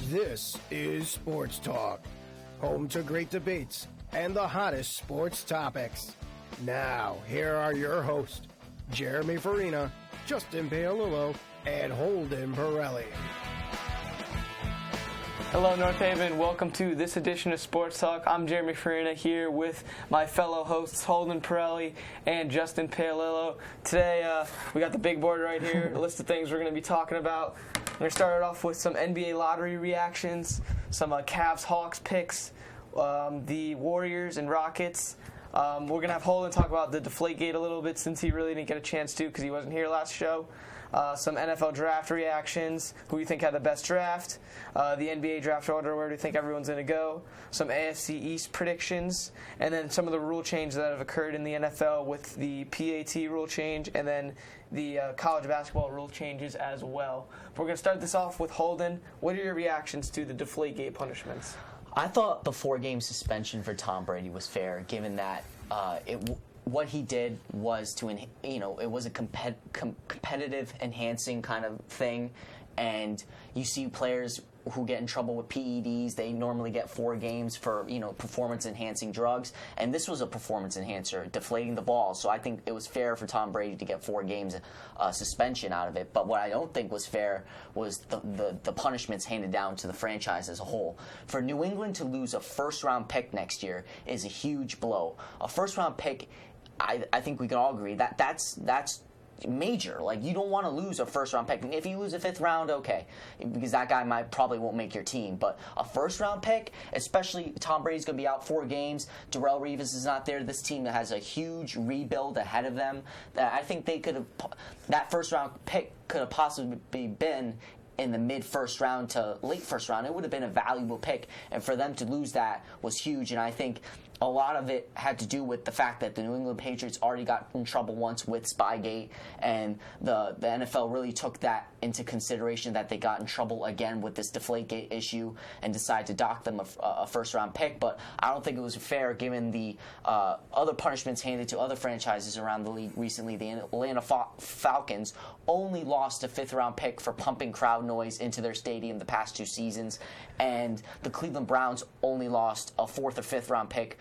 This is Sports Talk, home to great debates and the hottest sports topics. Now, here are your hosts, Jeremy Farina, Justin Paolillo, and Holden Pirelli. Hello, North Haven. Welcome to this edition of Sports Talk. I'm Jeremy Farina here with my fellow hosts, Holden Pirelli and Justin Paolillo. Today, we got the big board right here, a list of things we're going to be talking about. We're going to start it off with some NBA lottery reactions, some Cavs-Hawks picks, the Warriors and Rockets. We're going to have Holden talk about the Deflategate a little bit since he really didn't get a chance to because he wasn't here last show. Some NFL draft reactions, who you think had the best draft, the NBA draft order, where do you think everyone's going to go, some AFC East predictions, and then some of the rule changes that have occurred in the NFL with the PAT rule change and then the college basketball rule changes as well. We're going to start this off with Holden. What are your reactions to the Deflategate punishments? I thought the 4-game suspension for Tom Brady was fair, given that what he did was it was a competitive enhancing kind of thing, and you see players who get in trouble with PEDs, they normally get 4 games for performance enhancing drugs, and this was a performance enhancer, deflating the ball. So I think it was fair for Tom Brady to get 4 games suspension out of it. But what I don't think was fair was the punishments handed down to the franchise as a whole. For New England to lose a first-round pick next year is a huge blow. A first-round pick, I think we can all agree that's major. Like, you don't want to lose a first-round pick. If you lose a 5th round, okay, because that guy probably won't make your team. But a first-round pick, especially Tom Brady's going to be out 4 games. Darrelle Revis is not there. This team that has a huge rebuild ahead of them. That I think that first-round pick could have possibly been in the mid-first round to late first round. It would have been a valuable pick, and for them to lose that was huge. And I think a lot of it had to do with the fact that the New England Patriots already got in trouble once with Spygate, and the NFL really took that into consideration, that they got in trouble again with this Deflategate issue and decided to dock them a first-round pick. But I don't think it was fair given the other punishments handed to other franchises around the league recently. The Atlanta Falcons only lost a 5th-round pick for pumping crowd noise into their stadium the past 2 seasons, and the Cleveland Browns only lost a 4th or 5th-round pick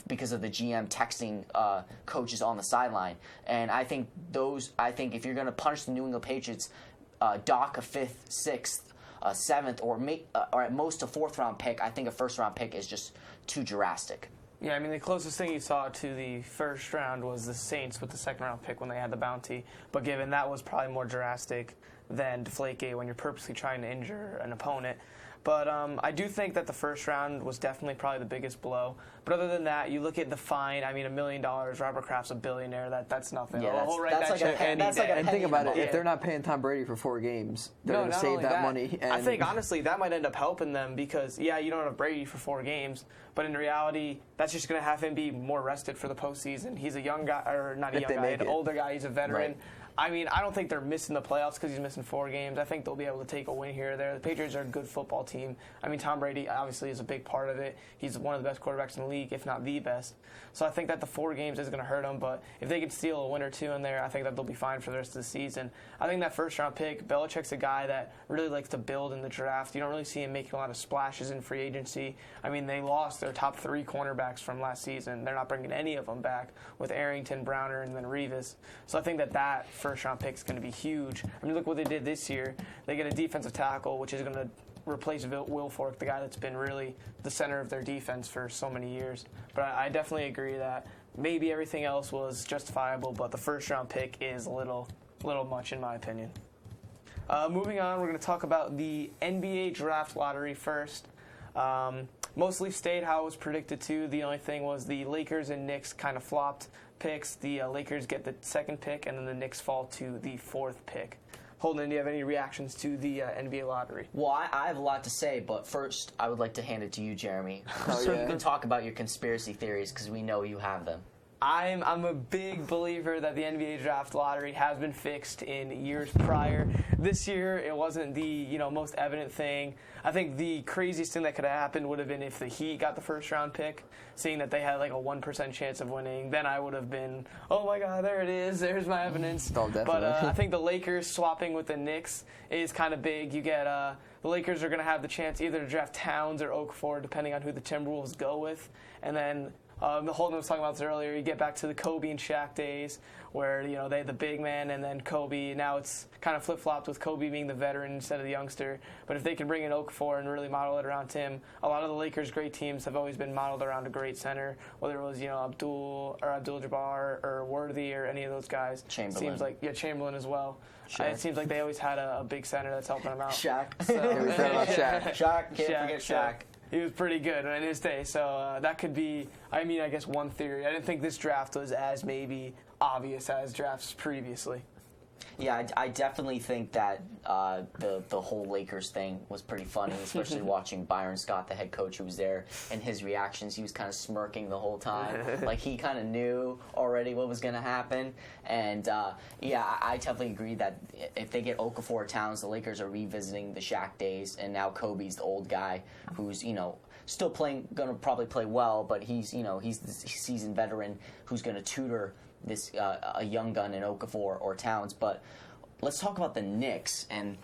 because of the GM texting coaches on the sideline. And I think if you're going to punish the New England Patriots, dock a 5th, 6th, 7th, or at most a 4th-round pick, I think a first-round pick is just too drastic. Yeah, I mean, the closest thing you saw to the first round was the Saints with the 2nd-round pick when they had the bounty. But given that was probably more drastic than Deflategate when you're purposely trying to injure an opponent. But I do think that the first round was definitely probably the biggest blow. But other than that, you look at the fine. I mean, $1 million. Robert Kraft's a billionaire. That's nothing. Yeah, and think about it. If they're not paying Tom Brady for 4 games, they're going to save that money. And I think honestly that might end up helping them because you don't have Brady for 4 games, but in reality, that's just going to have him be more rested for the postseason. He's a young guy, or not a young guy, an older guy. He's a veteran. Right. I mean, I don't think they're missing the playoffs because he's missing 4 games. I think they'll be able to take a win here or there. The Patriots are a good football team. I mean, Tom Brady obviously is a big part of it. He's one of the best quarterbacks in the league, if not the best. So I think that the 4 games is going to hurt them. But if they can steal a win or 2 in there, I think that they'll be fine for the rest of the season. I think that first-round pick, Belichick's a guy that really likes to build in the draft. You don't really see him making a lot of splashes in free agency. I mean, they lost their top 3 cornerbacks from last season. They're not bringing any of them back with Arrington, Browner, and then Revis. So I think that first-round pick is going to be huge. I mean, look what they did this year. They get a defensive tackle, which is going to replace Will Fork, the guy that's been really the center of their defense for so many years. But I definitely agree that maybe everything else was justifiable, but the first-round pick is a little much in my opinion. Moving on, we're going to talk about the NBA draft lottery first. Mostly stayed how it was predicted to. The only thing was the Lakers and Knicks kind of flopped picks. The Lakers get the 2nd pick, and then the Knicks fall to the 4th pick. Holden, do you have any reactions to the NBA lottery? Well, I have a lot to say, but first I would like to hand it to you, Jeremy. So you can talk about your conspiracy theories because we know you have them. I'm a big believer that the NBA draft lottery has been fixed in years prior. This year, it wasn't the most evident thing. I think the craziest thing that could have happened would have been if the Heat got the first round pick, seeing that they had like a 1% chance of winning. Then I would have been, oh my God, there it is. There's my evidence. Oh, but I think the Lakers swapping with the Knicks is kind of big. You get the Lakers are going to have the chance either to draft Towns or Okafor, depending on who the Timberwolves go with, and then. Holden was talking about this earlier. You get back to the Kobe and Shaq days where, they had the big man and then Kobe. Now it's kind of flip-flopped with Kobe being the veteran instead of the youngster. But if they can bring in Okafor and really model it around him, a lot of the Lakers' great teams have always been modeled around a great center, whether it was, Abdul-Jabbar or Worthy or any of those guys. Chamberlain. Seems like, Chamberlain as well. Shaq. It seems like they always had a big center that's helping them out. Shaq. So, we forgot about Shaq. Shaq. Can't forget Shaq. He was pretty good in his day, so that could be, I guess one theory. I didn't think this draft was as maybe obvious as drafts previously. Yeah, I definitely think that the whole Lakers thing was pretty funny, especially watching Byron Scott, the head coach who was there, and his reactions. He was kind of smirking the whole time. Like, he kind of knew already what was going to happen. And, I definitely agree that if they get Okafor or Towns, the Lakers are revisiting the Shaq days, and now Kobe's the old guy who's, still going to probably play well, but he's the seasoned veteran who's going to tutor this a young gun in Okafor or Towns. But let's talk about the Knicks. And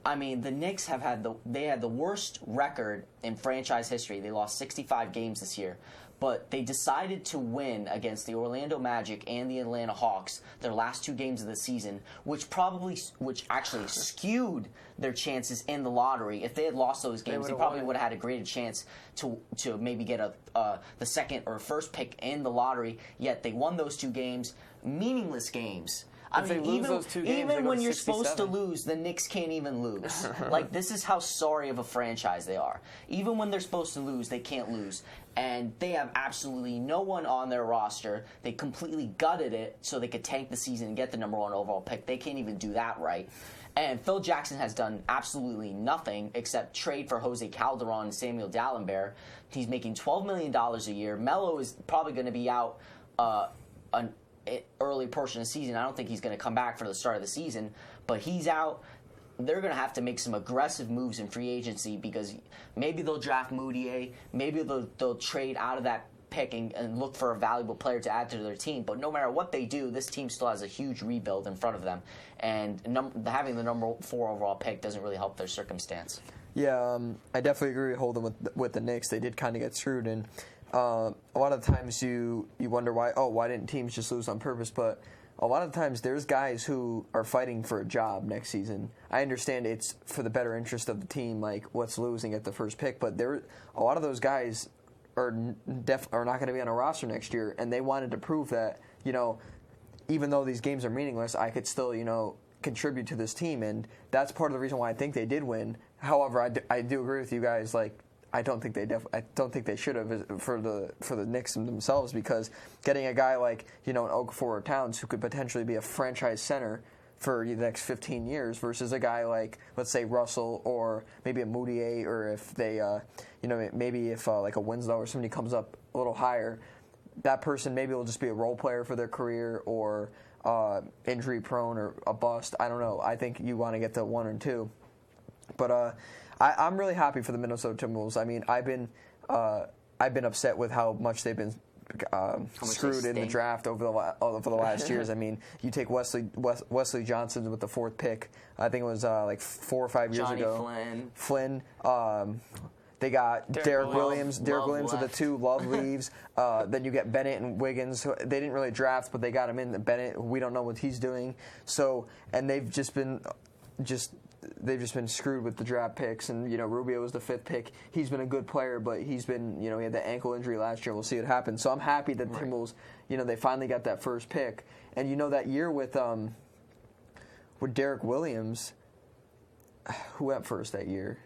the Knicks had the worst record in franchise history. They lost 65 games this year, but they decided to win against the Orlando Magic and the Atlanta Hawks their last 2 games of the season, which actually skewed their chances in the lottery. If they had lost those games, they probably would have had a greater chance to maybe get the second or first pick in the lottery. Yet they won those 2 games, meaningless games. Even when you're supposed to lose, the Knicks can't even lose. Like, this is how sorry of a franchise they are. Even when they're supposed to lose, they can't lose. And they have absolutely no one on their roster. They completely gutted it so they could tank the season and get the number 1 overall pick. They can't even do that right. And Phil Jackson has done absolutely nothing except trade for Jose Calderon and Samuel Dalembert. He's making $12 million a year. Melo is probably going to be out an early portion of the season. I don't think he's going to come back for the start of the season, but he's out. They're going to have to make some aggressive moves in free agency because maybe they'll draft Moutier, maybe they'll trade out of that pick and look for a valuable player to add to their team. But no matter what they do, this team still has a huge rebuild in front of them, and having the number 4 overall pick doesn't really help their circumstance. Yeah, I definitely agree with Holden with the Knicks. They did kind of get screwed, and a lot of times you wonder why didn't teams just lose on purpose? But a lot of times there's guys who are fighting for a job next season. I understand it's for the better interest of the team, like what's losing at the first pick, but a lot of those guys are not going to be on a roster next year, and they wanted to prove that, even though these games are meaningless, I could still, contribute to this team, and that's part of the reason why I think they did win. However, I do agree with you guys, like, I don't think they should have for the Knicks themselves, because getting a guy like an Okafor or Towns who could potentially be a franchise center for the next 15 years versus a guy like, let's say, Russell or maybe a Moutier, or if they maybe if like a Winslow or somebody comes up a little higher, that person maybe will just be a role player for their career or injury prone or a bust. I don't know. I think you want to get to 1 or 2, but. I'm really happy for the Minnesota Timberwolves. I've been upset with how much they've been screwed in the draft over the last years. You take Wesley Johnson with the 4th pick. I think it was like 4 or 5 years ago. Flynn. They got Derek Williams. Derek Williams with the 2. Love leaves. Then you get Bennett and Wiggins. Who they didn't really draft, but they got him in. Bennett, we don't know what he's doing. So, and they've just been screwed with the draft picks, and Rubio was the 5th pick. He's been a good player, but he's been he had the ankle injury last year. We'll see what happens. So I'm happy that the Timberwolves, they finally got that first pick. And that year with Derek Williams, who went first that year?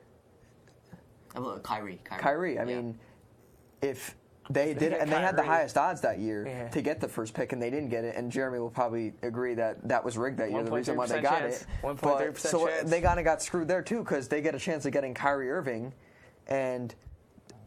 Kyrie. I mean, if they did, and they had the highest odds that year to get the first pick, and they didn't get it. And Jeremy will probably agree that was rigged that year. The reason why they got it, 1.3% so chance. They kind of got screwed there too, because they get a chance of getting Kyrie Irving, and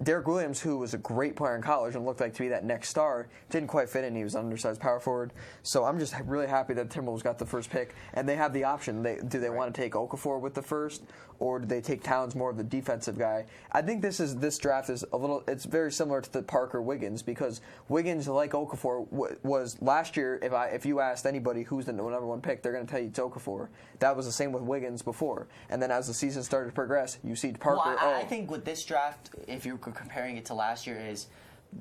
Derek Williams, who was a great player in college and looked like to be that next star, didn't quite fit in. He was an undersized power forward. So I'm just really happy that Timberwolves got the first pick, and they have the option. Do they want to take Okafor with the first, or do they take Towns, more of the defensive guy? I think this draft is it's very similar to the Parker-Wiggins, because Wiggins, like Okafor, was last year, if you asked anybody who's the number one pick, they're going to tell you it's Okafor. That was the same with Wiggins before. And then as the season started to progress, you see Parker. Well, I think with this draft, if you're comparing it to last year, is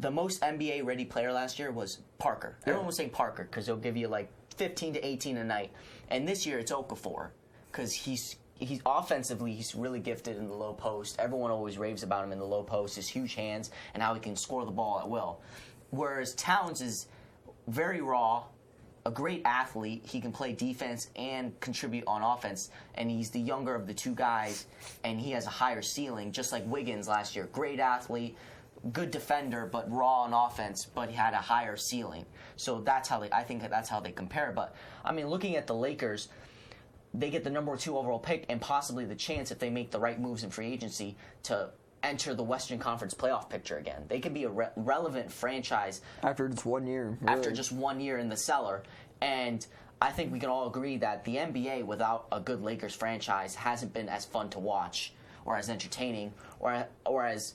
the most NBA-ready player last year was Parker. Everyone was saying Parker because he'll give you like 15 to 18 a night. And this year it's Okafor because he's offensively, he's really gifted in the low post. Everyone always raves about him in the low post, his huge hands, and how he can score the ball at will. Whereas Towns is very raw, a great athlete. He can play defense and contribute on offense, and he's the younger of the two guys, and he has a higher ceiling, just like Wiggins last year. Great athlete, good defender, but raw on offense, but he had a higher ceiling. So I think that's how they compare. But, I mean, looking at the Lakers, they get the number 2 overall pick and possibly the chance, if they make the right moves in free agency, to enter the Western Conference playoff picture again. They could be a relevant franchise after just 1 year. Really. After just 1 year in the cellar. And I think we can all agree that the NBA without a good Lakers franchise hasn't been as fun to watch or as entertaining or as,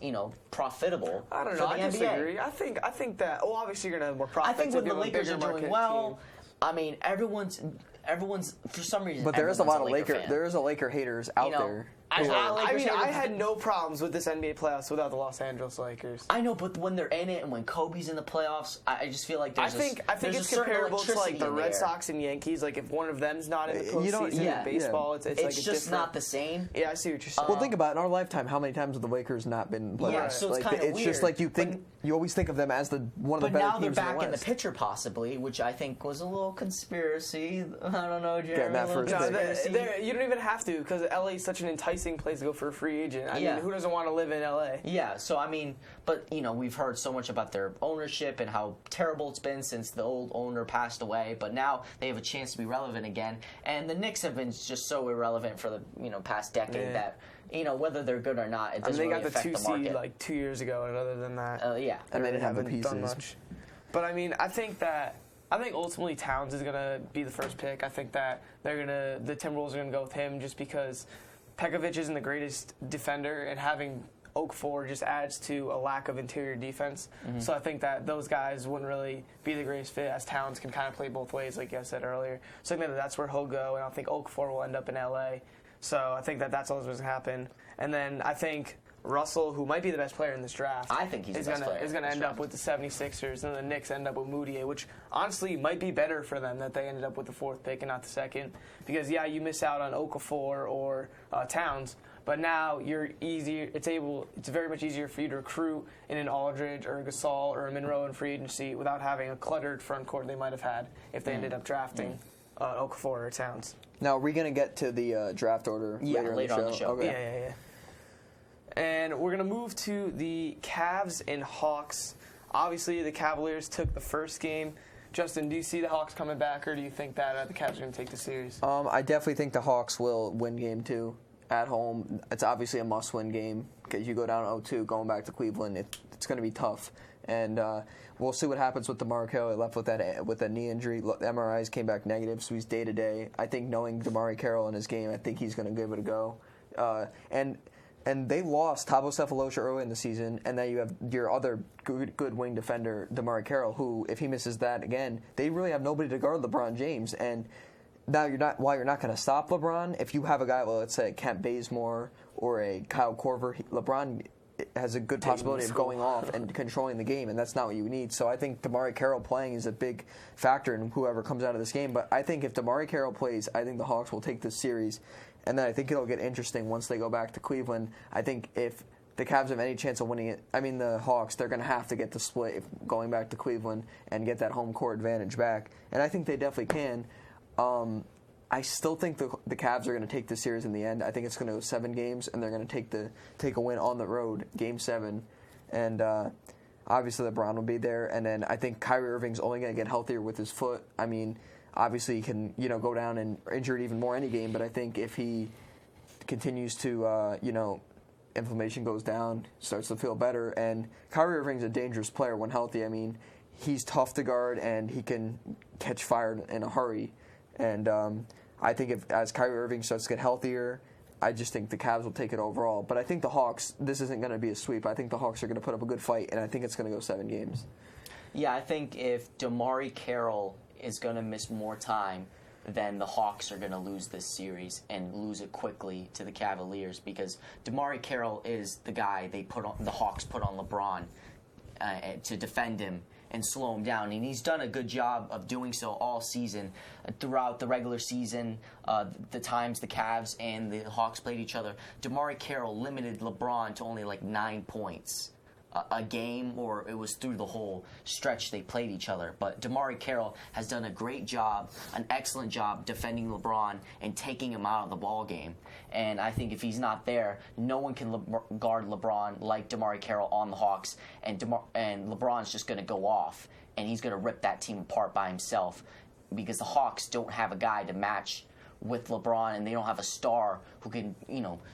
profitable. I don't know. I disagree. I think that obviously you're going to have more profits. I think when the Lakers are doing well, team. I mean, everyone's for some reason. But there is a lot of Laker haters out there. I had no problems with this NBA playoffs without the Los Angeles Lakers. I know, but when they're in it and when Kobe's in the playoffs, I just feel like I think it's comparable to like the Red Sox and Yankees. Like if one of them's not in the postseason in baseball, it's like just not the same. Yeah, I see what you're saying. Well, think about it. In our lifetime, how many times have the Lakers not been in playoffs? Yeah, so it's kind of weird. It's just like you always think of them as one of the better teams in the West. But now they're back in the picture possibly, which I think was a little conspiracy. I don't know, Jeremy. You don't even have to because LA is such an enticing place to go for a free agent. I mean, who doesn't want to live in LA? Yeah, so I mean, but we've heard so much about their ownership and how terrible it's been since the old owner passed away, but now they have a chance to be relevant again. And the Knicks have been just so irrelevant for the past decade that whether they're good or not, it doesn't really affect the market. They got the 2 seed like 2 years ago, and other than that, and they didn't have the pieces. Done much. But I mean, I think ultimately Towns is gonna be the first pick. I think that the Timberwolves are gonna go with him just because Pekovic isn't the greatest defender, and having Okafor just adds to a lack of interior defense. Mm-hmm. So I think that those guys wouldn't really be the greatest fit, as Towns can kind of play both ways, like I said earlier. So I think that's where he'll go, and I think Okafor will end up in LA. So I think that's always going to happen. And then I think Russell, who might be the best player in this draft, I think he's the best player. Is going to end up with the 76ers, and the Knicks end up with Moutier, which honestly might be better for them that they ended up with the 4th pick and not the 2nd. Because you miss out on Okafor or Towns, but now you're easier. It's very much easier for you to recruit in an Aldridge or a Gasol or a Monroe in free agency without having a cluttered front court they might have had if they ended up drafting Okafor or Towns. Now, are we going to get to the draft order later on the show? Okay. Yeah. And we're going to move to the Cavs and Hawks. Obviously, the Cavaliers took the first game. Justin, do you see the Hawks coming back, or do you think that the Cavs are going to take the series? I definitely think the Hawks will win game 2 at home. It's obviously a must-win game because you go down 0-2 going back to Cleveland. It's going to be tough. And we'll see what happens with DeMar Carroll. He left with that knee injury. The MRIs came back negative, so he's day-to-day. I think knowing DeMar Carroll in his game, I think he's going to give it a go. And they lost Thabo Sefolosha early in the season, and then you have your other good wing defender, DeMar Carroll, who, if he misses that again, they really have nobody to guard LeBron James. And now while you're not going to stop LeBron, if you have a guy, let's say Kent Bazemore or a Kyle Korver, LeBron has a good possibility of going off and controlling the game, and that's not what you need. So I think DeMar Carroll playing is a big factor in whoever comes out of this game. But I think if DeMar Carroll plays, I think the Hawks will take this series. And then I think it'll get interesting once they go back to Cleveland. I think if the Cavs have any chance of winning it, the Hawks, they're going to have to get the split going back to Cleveland and get that home court advantage back. And I think they definitely can. I still think the Cavs are going to take the series in the end. I think it's going to go 7 games, and they're going to take a win on the road, Game 7. And obviously LeBron will be there. And then I think Kyrie Irving's only going to get healthier with his foot. Obviously he can go down and injure it even more any game, but I think if he continues to inflammation goes down, starts to feel better. And Kyrie Irving's a dangerous player when healthy. I mean, he's tough to guard, and he can catch fire in a hurry. And I think as Kyrie Irving starts to get healthier, I just think the Cavs will take it overall. But I think the Hawks, this isn't going to be a sweep. I think the Hawks are going to put up a good fight, and I think it's going to go 7 games. Yeah, I think if DeMarre Carroll is going to miss more time, then the Hawks are going to lose this series and lose it quickly to the Cavaliers, because DeMarre Carroll is the guy the Hawks put on LeBron to defend him and slow him down, and he's done a good job of doing so all season. Throughout the regular season, the times the Cavs and the Hawks played each other, DeMarre Carroll limited LeBron to only like 9 points a game, or it was through the whole stretch they played each other. But DeMarre Carroll has done a great job, an excellent job defending LeBron and taking him out of the ball game. And I think if he's not there, no one can guard LeBron like DeMarre Carroll on the Hawks, and LeBron's just going to go off, and he's going to rip that team apart by himself, because the Hawks don't have a guy to match with LeBron, and they don't have a star who can,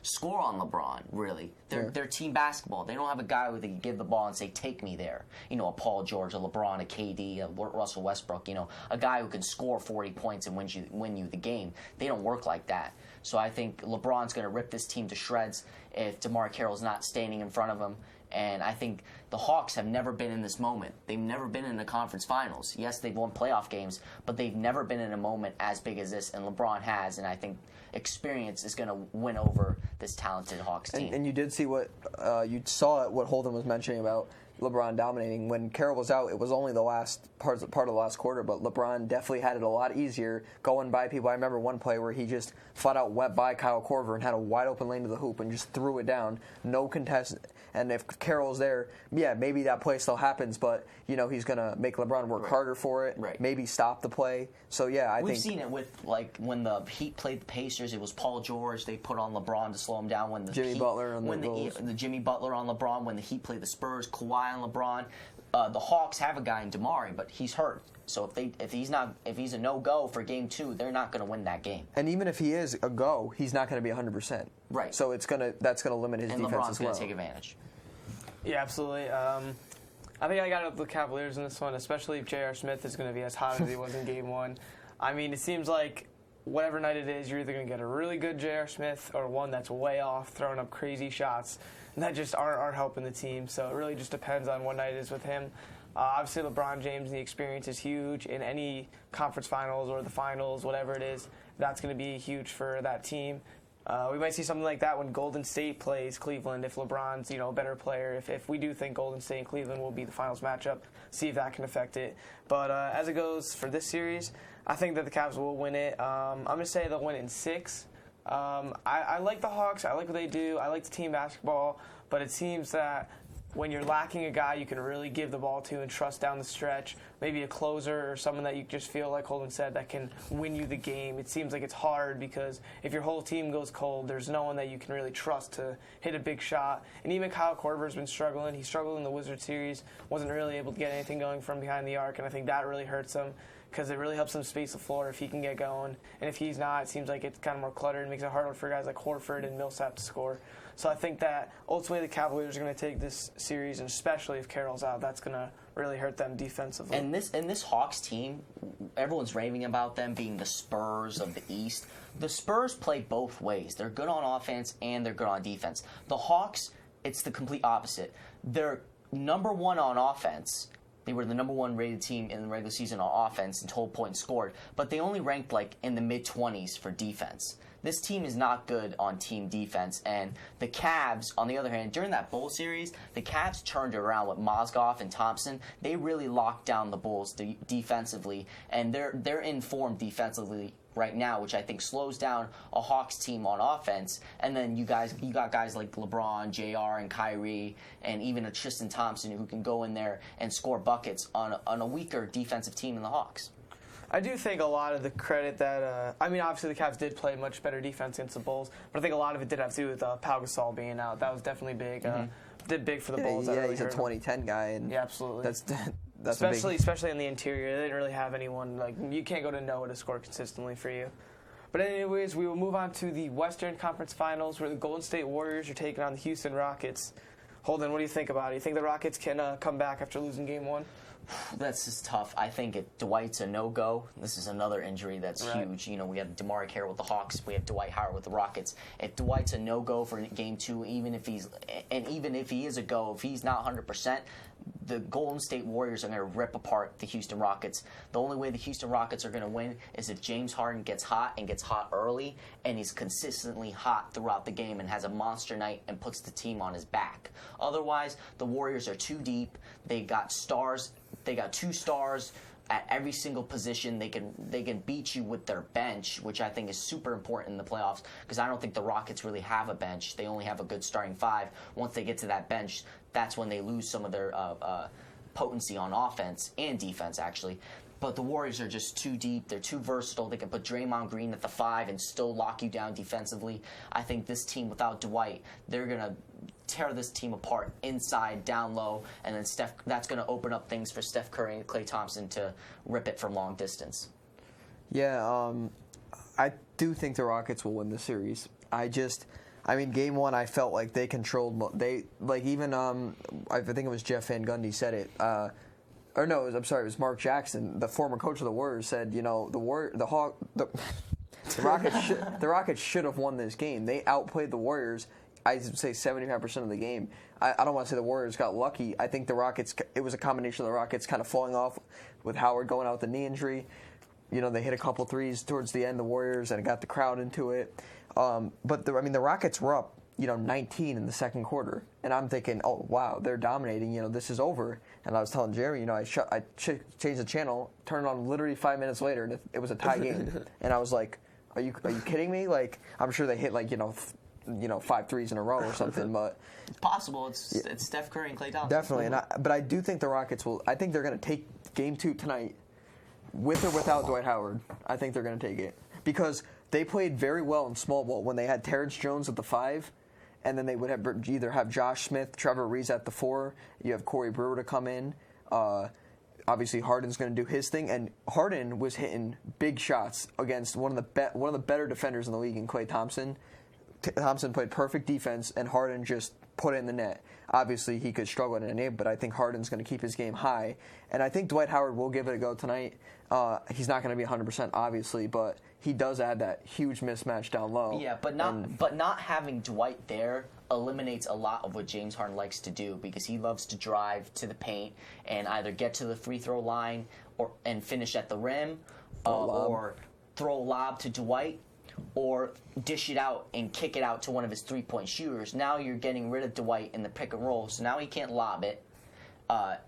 score on LeBron, really. They're team basketball. They don't have a guy who they can give the ball and say, take me there. A Paul George, a LeBron, a KD, a Russell Westbrook, a guy who can score 40 points and win you the game. They don't work like that. So I think LeBron's going to rip this team to shreds if DeMarre Carroll's not standing in front of him. And I think the Hawks have never been in this moment. They've never been in the conference finals. Yes, they've won playoff games, but they've never been in a moment as big as this, and LeBron has, and I think experience is going to win over this talented Hawks team. And you did see what Holden was mentioning about LeBron dominating. When Carroll was out, it was only the last part of the last quarter, but LeBron definitely had it a lot easier going by people. I remember one play where he just flat out went by Kyle Korver and had a wide open lane to the hoop and just threw it down, no contest. And if Carroll's there, yeah, maybe that play still happens, but he's going to make LeBron work harder for it, maybe stop the play. So yeah, We've seen it with when the Heat played the Pacers. It was Paul George. They put on LeBron to slow him down. When the Jimmy Butler on the Jimmy Butler on LeBron. When the Heat played the Spurs, Kawhi on LeBron. The Hawks have a guy in DeMarre, but he's hurt. So if he's a no-go for Game 2, they're not going to win that game. And even if he is a go, he's not going to be 100%. Right. So that's going to limit his defense as well. And LeBron's going to take advantage. Yeah, absolutely. I think I got up with the Cavaliers in this one, especially if J.R. Smith is going to be as hot as he was in Game 1. I mean, it seems like whatever night it is, you're either going to get a really good J.R. Smith or one that's way off, throwing up crazy shots that just aren't helping the team. So it really just depends on what night it is with him. Obviously, LeBron James and the experience is huge in any conference finals or the finals, whatever it is. That's going to be huge for that team. We might see something like that when Golden State plays Cleveland if LeBron's a better player. If we do think Golden State and Cleveland will be the finals matchup, see if that can affect it. But as it goes for this series, I think that the Cavs will win it. I'm going to say they'll win it in 6. I like the Hawks. I like what they do. I like the team basketball. But it seems that when you're lacking a guy you can really give the ball to and trust down the stretch, maybe a closer or someone that you just feel, like Holden said, that can win you the game, it seems like it's hard, because if your whole team goes cold, there's no one that you can really trust to hit a big shot. And even Kyle Korver's been struggling. He struggled in the Wizards series, wasn't really able to get anything going from behind the arc, and I think that really hurts him, because it really helps him space the floor if he can get going. And if he's not, it seems like it's kind of more cluttered and makes it harder for guys like Horford and Millsap to score. So I think that ultimately the Cavaliers are going to take this series, and especially if Carroll's out, that's going to really hurt them defensively. And this Hawks team, everyone's raving about them being the Spurs of the East. The Spurs play both ways. They're good on offense and they're good on defense. The Hawks, it's the complete opposite. They're number 1 on offense. They were the number 1 rated team in the regular season on offense in total points scored, but they only ranked in the mid-20s for defense. This team is not good on team defense, and the Cavs, on the other hand, during that Bulls series, the Cavs turned it around with Mozgov and Thompson. They really locked down the Bulls defensively, and they're in form defensively right now, which I think slows down a Hawks team on offense. And then you got guys like LeBron, JR, and Kyrie, and even a Tristan Thompson who can go in there and score buckets on a weaker defensive team in the Hawks. I do think a lot of the credit that, obviously the Cavs did play much better defense against the Bulls, but I think a lot of it did have to do with Pau Gasol being out. That was definitely big. Did big for the Bulls. Yeah, he's a 2010 guy. And yeah, absolutely. That's especially in the interior. They didn't really have anyone, you can't go to Noah to score consistently for you. But anyways, we will move on to the Western Conference Finals, where the Golden State Warriors are taking on the Houston Rockets. Holden, what do you think about it? You think the Rockets can come back after losing Game 1? That's just tough. I think if Dwight's a no-go, this is another injury that's huge. You know, we have DeMar Carroll with the Hawks, we have Dwight Howard with the Rockets. If Dwight's a no-go for Game 2, even if he is a go, if he's not 100%, the Golden State Warriors are going to rip apart the Houston Rockets. The only way the Houston Rockets are going to win is if James Harden gets hot and gets hot early, and he's consistently hot throughout the game and has a monster night and puts the team on his back. Otherwise, the Warriors are too deep. They got stars. They got 2 stars at every single position. They can beat you with their bench, which I think is super important in the playoffs, because I don't think the Rockets really have a bench. They only have a good starting 5. Once they get to that bench, that's when they lose some of their potency on offense and defense, actually. But the Warriors are just too deep. They're too versatile. They can put Draymond Green at the 5 and still lock you down defensively. I think this team without Dwight, they're going to tear this team apart inside, down low, and then that's going to open up things for Steph Curry and Klay Thompson to rip it from long distance. Yeah, I do think the Rockets will win the series. Game 1, I felt like they controlled. I think it was Jeff Van Gundy said it. It was Mark Jackson, the former coach of the Warriors, said, you know, the Rockets should have won this game. They outplayed the Warriors. I would say 75% of the game. I don't want to say the Warriors got lucky. I think the Rockets, it was a combination of the Rockets kind of falling off with Howard going out with a knee injury. You know, they hit a couple threes towards the end, the Warriors, and it got the crowd into it. But the Rockets were up, 19 in the second quarter. And I'm thinking, oh, wow, they're dominating. This is over. And I was telling Jeremy, I changed the channel, turned it on literally 5 minutes later, and it was a tie game. And I was like, are you kidding me? Like, I'm sure they hit 5 threes in a row or something, but it's possible. It's Steph Curry and Klay Thompson. Definitely, but I do think the Rockets will. I think they're going to take Game 2 tonight, with or without Dwight Howard. I think they're going to take it because they played very well in small ball when they had Terrence Jones at the 5, and then they would either have Josh Smith, Trevor Reese at the 4. You have Corey Brewer to come in. Obviously, Harden's going to do his thing, and Harden was hitting big shots against one of the better defenders in the league in Klay Thompson. Thompson played perfect defense, and Harden just put it in the net. Obviously, he could struggle in an enable, but I think Harden's going to keep his game high. And I think Dwight Howard will give it a go tonight. He's not going to be 100%, obviously, but he does add that huge mismatch down low. Yeah, but not having Dwight there eliminates a lot of what James Harden likes to do, because he loves to drive to the paint and either get to the free throw line and finish at the rim, or throw a lob to Dwight, or dish it out and kick it out to one of his three-point shooters. Now you're getting rid of Dwight in the pick and roll, so now he can't lob it.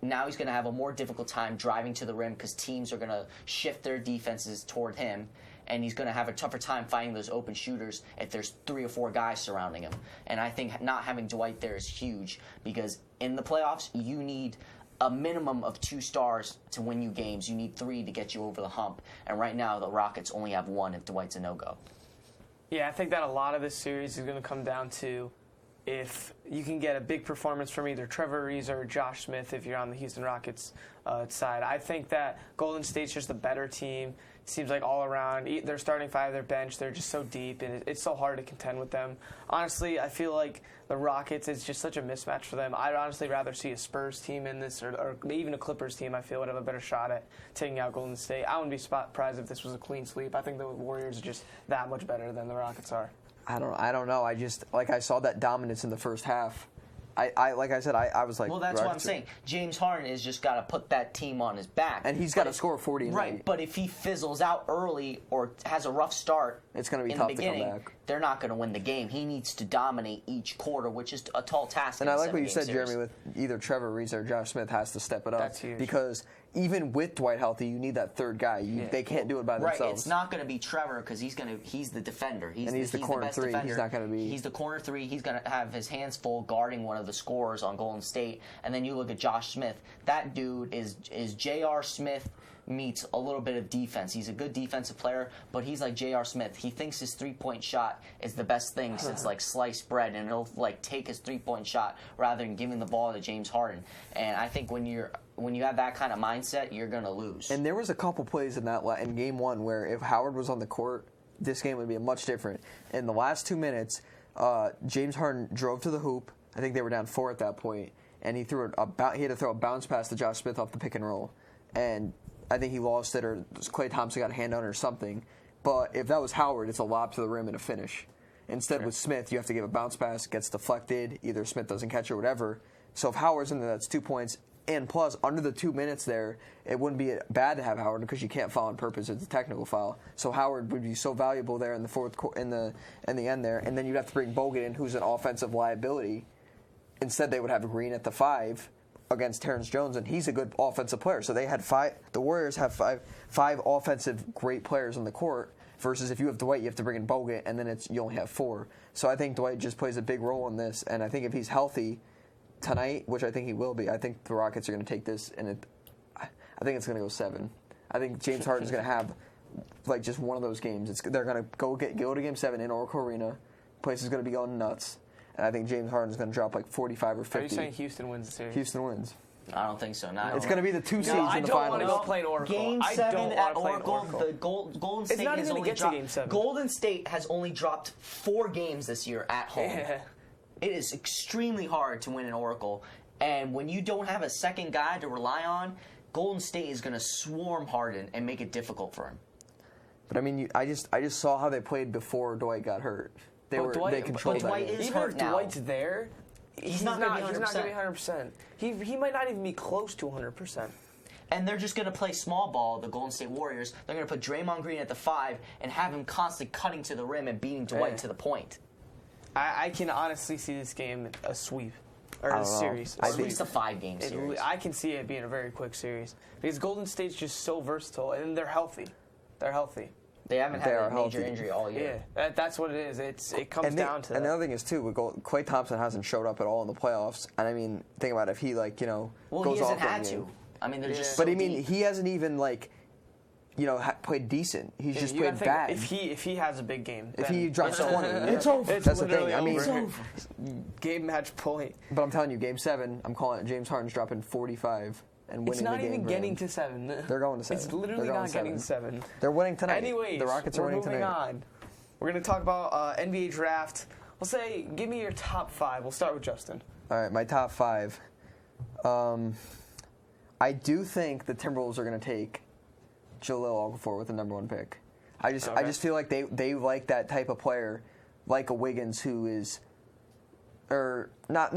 Now he's going to have a more difficult time driving to the rim because teams are going to shift their defenses toward him, and he's going to have a tougher time finding those open shooters if there's 3 or 4 guys surrounding him. And I think not having Dwight there is huge, because in the playoffs, you need a minimum of 2 stars to win you games. You need 3 to get you over the hump. And right now, the Rockets only have 1 if Dwight's a no-go. Yeah, I think that a lot of this series is going to come down to if you can get a big performance from either Trevor Reese or Josh Smith if you're on the Houston Rockets side. I think that Golden State's just a better team. It seems like all around, their starting 5, their bench, they're just so deep, and it's so hard to contend with them. Honestly, I feel like the Rockets is just such a mismatch for them. I'd honestly rather see a Spurs team in this, or even a Clippers team, I feel, would have a better shot at taking out Golden State. I wouldn't be surprised if this was a clean sweep. I think the Warriors are just that much better than the Rockets are. I don't know. I saw that dominance in the first half. I was like, well, that's what I'm saying. James Harden has just got to put that team on his back, and he's got to score 40. Right, but if he fizzles out early or has a rough start, it's going to be tough to come back. They're not going to win the game. He needs to dominate each quarter, which is a tall task. And I like what you said, Jeremy, with either Trevor Reese or Josh Smith has to step it up. That's huge. Because even with Dwight healthy, you need that third guy. They can't do it by themselves. Right, it's not going to be Trevor because he's the defender. He's the corner 3. Defender. He's not going to be. He's the corner 3. He's going to have his hands full guarding one of the scorers on Golden State. And then you look at Josh Smith. That dude is J.R. Smith meets a little bit of defense. He's a good defensive player, but he's like J.R. Smith. He thinks his three-point shot is the best thing since like sliced bread, and he'll like take his three-point shot rather than giving the ball to James Harden. And I think when you have that kind of mindset, you're going to lose. And there was a couple plays in Game 1 where if Howard was on the court, this game would be much different. In the last 2 minutes, James Harden drove to the hoop. I think they were down 4 at that point, and he had to throw a bounce pass to Josh Smith off the pick and roll, and I think he lost it, or Klay Thompson got a hand on it or something. But if that was Howard, it's a lob to the rim and a finish. Instead, with Smith, you have to give a bounce pass, gets deflected, either Smith doesn't catch it or whatever. So if Howard's in there, that's 2 points. And plus, under the 2 minutes there, it wouldn't be bad to have Howard because you can't foul on purpose. It's a technical foul. So Howard would be so valuable there in the in the end there. And then you'd have to bring Bogut in, who's an offensive liability. Instead, they would have Green at the 5 against Terrence Jones, and he's a good offensive player. So they had 5. The Warriors have five offensive great players on the court. Versus if you have Dwight, you have to bring in Bogut, and then you only have 4. So I think Dwight just plays a big role in this, and I think if he's healthy tonight, which I think he will be, I think the Rockets are going to take this, and I think it's going to go 7. I think James Harden's going to have just one of those games. They're going to go to Game 7 in Oracle Arena. Place is going to be going nuts, and I think James Harden's going to drop 45 or 50. Are you saying Houston wins the series? Houston wins. I don't think so. It's going to be the 2 seeds in the finals. I don't want to go play in Oracle. Game 7 at Oracle, the Golden State has only dropped. Game 7. Golden State has only dropped 4 games this year at home. Yeah. It is extremely hard to win in Oracle, and when you don't have a second guy to rely on, Golden State is going to swarm Harden and make it difficult for him. But I mean, I just saw how they played before Dwight got hurt. They controlled that. Dwight is even hurt if now. Dwight's there. He's not going to be 100%. He might not even be close to 100%. And they're just going to play small ball, the Golden State Warriors. They're going to put Draymond Green at the 5 and have him constantly cutting to the rim and beating Dwight to the point. I can honestly see this game a sweep. Or a series. At least a 5-game series. I can see it being a very quick series. Because Golden State's just so versatile, and they're healthy. They haven't had a major injury all year. Yeah, that's what it is. It comes down to that. And the other thing is, too, Klay Thompson hasn't showed up at all in the playoffs. And, I mean, think about it. If he, goes off. He hasn't had to. I mean, they're just so deep. He hasn't even, played decent. He's just played bad. If he has a big game. If he drops 20. It's over. That's the thing. I mean, it's over. Game match point. But I'm telling you, Game 7, I'm calling it. James Harden's dropping 45. And winning it's not the game even getting to 7. They're going to 7. It's literally not getting to 7. They're winning tonight. Anyways, the Rockets are winning tonight. Moving on. We're going to talk about NBA draft. We'll say, give me your top 5. We'll start with Justin. All right, my top 5. I do think the Timberwolves are going to take Jahlil Okafor with the number 1 pick. I just feel like they like that type of player, like a Wiggins who is, or not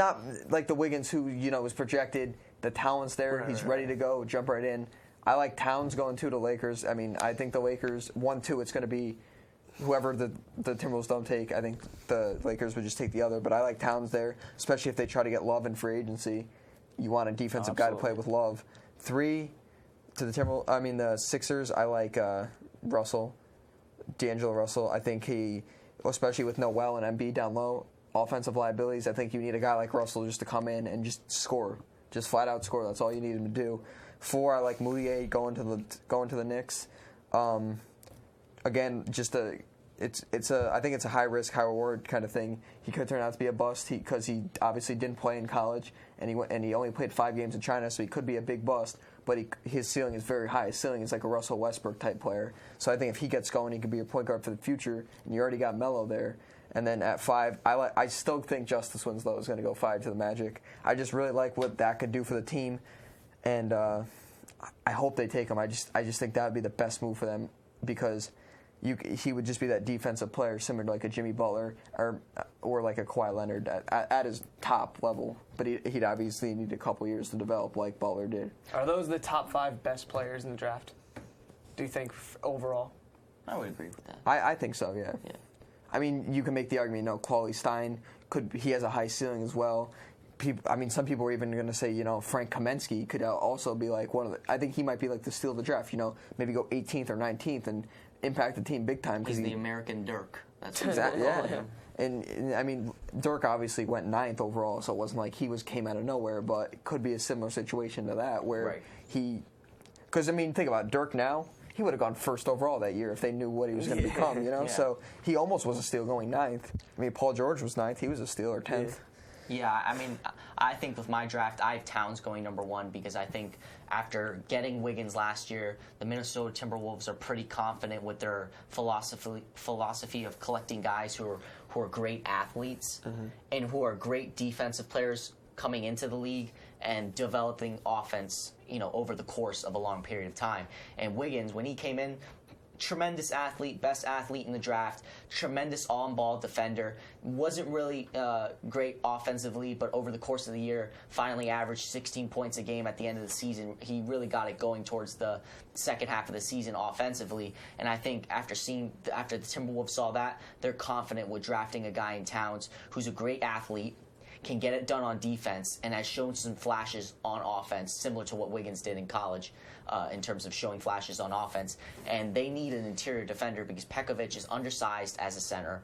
like the Wiggins who was projected. The talent's there. He's ready to go, jump right in. I like Towns going to the Lakers. I mean, I think the Lakers 1-2. It's going to be whoever the Timberwolves don't take. I think the Lakers would just take the other. But I like Towns there, especially if they try to get Love in free agency. You want a defensive guy to play with Love. 3 to the Sixers. I like Russell, D'Angelo Russell. I think he, especially with Noel and Embiid down low, offensive liabilities. I think you need a guy like Russell just to come in and just score. Just flat out score. That's all you need him to do. 4, I like Moutier going to the Knicks. Again, I think it's a high risk, high reward kind of thing. He could turn out to be a bust because he obviously didn't play in college and he only played 5 games in China, so he could be a big bust. But his ceiling is very high. His ceiling is like a Russell Westbrook type player. So I think if he gets going, he could be a point guard for the future. And you already got Melo there. And then at 5, I still think Justice Winslow is going to go 5 to the Magic. I just really like what that could do for the team, and I hope they take him. I just think that would be the best move for them because he would just be that defensive player similar to like a Jimmy Butler or like a Kawhi Leonard at his top level. But he'd obviously need a couple years to develop like Butler did. Are those the top 5 best players in the draft? Do you think overall? I would agree with that. I think so. Yeah. I mean, you can make the argument, Cauley Stein he has a high ceiling as well. Some people are even going to say, Frank Kaminsky could also be like one of the. I think he might be like the steal of the draft. Maybe go 18th or 19th and impact the team big time. He's the American Dirk. That's exactly him. And I mean, Dirk obviously went 9th overall, so it wasn't like he came out of nowhere. But it could be a similar situation to that where because think about it, Dirk now. He would have gone 1st overall that year if they knew what he was going to become, So he almost was a steal going 9th. I mean, Paul George was 9th. He was a steal, or 10th. Yeah, I mean, I think with my draft, I have Towns going number 1 because I think after getting Wiggins last year, the Minnesota Timberwolves are pretty confident with their philosophy of collecting guys who are great athletes and who are great defensive players coming into the league and developing offense, over the course of a long period of time. And Wiggins, when he came in, tremendous athlete, best athlete in the draft, tremendous on-ball defender, wasn't really great offensively, but over the course of the year, finally averaged 16 points a game at the end of the season. He really got it going towards the second half of the season offensively, and I think after the Timberwolves saw that, they're confident with drafting a guy in Towns who's a great athlete, can get it done on defense, and has shown some flashes on offense, similar to what Wiggins did in college in terms of showing flashes on offense. And they need an interior defender because Pekovic is undersized as a center.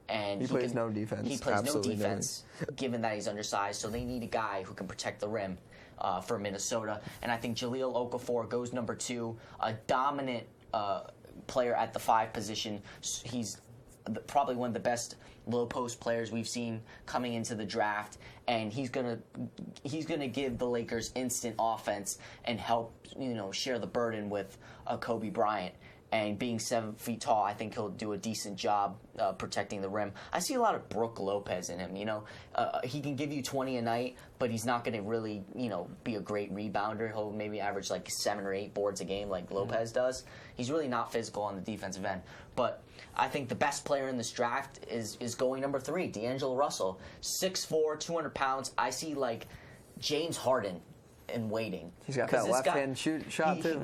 And he plays no defense. He plays no defense, given that he's undersized. So they need a guy who can protect the rim for Minnesota. And I think Jahlil Okafor goes number 2, a dominant player at the 5 position. He's probably one of the best low post players we've seen coming into the draft, and he's gonna give the Lakers instant offense and help share the burden with Kobe Bryant. And being 7 feet tall, I think he'll do a decent job protecting the rim. I see a lot of Brook Lopez in him. He can give you 20 a night, but he's not going to really, be a great rebounder. He'll maybe average like 7 or 8 boards a game like Lopez does. He's really not physical on the defensive end. But I think the best player in this draft is going number 3, D'Angelo Russell. 6'4", 200 pounds. I see like James Harden in waiting. He's got that left-hand shot too.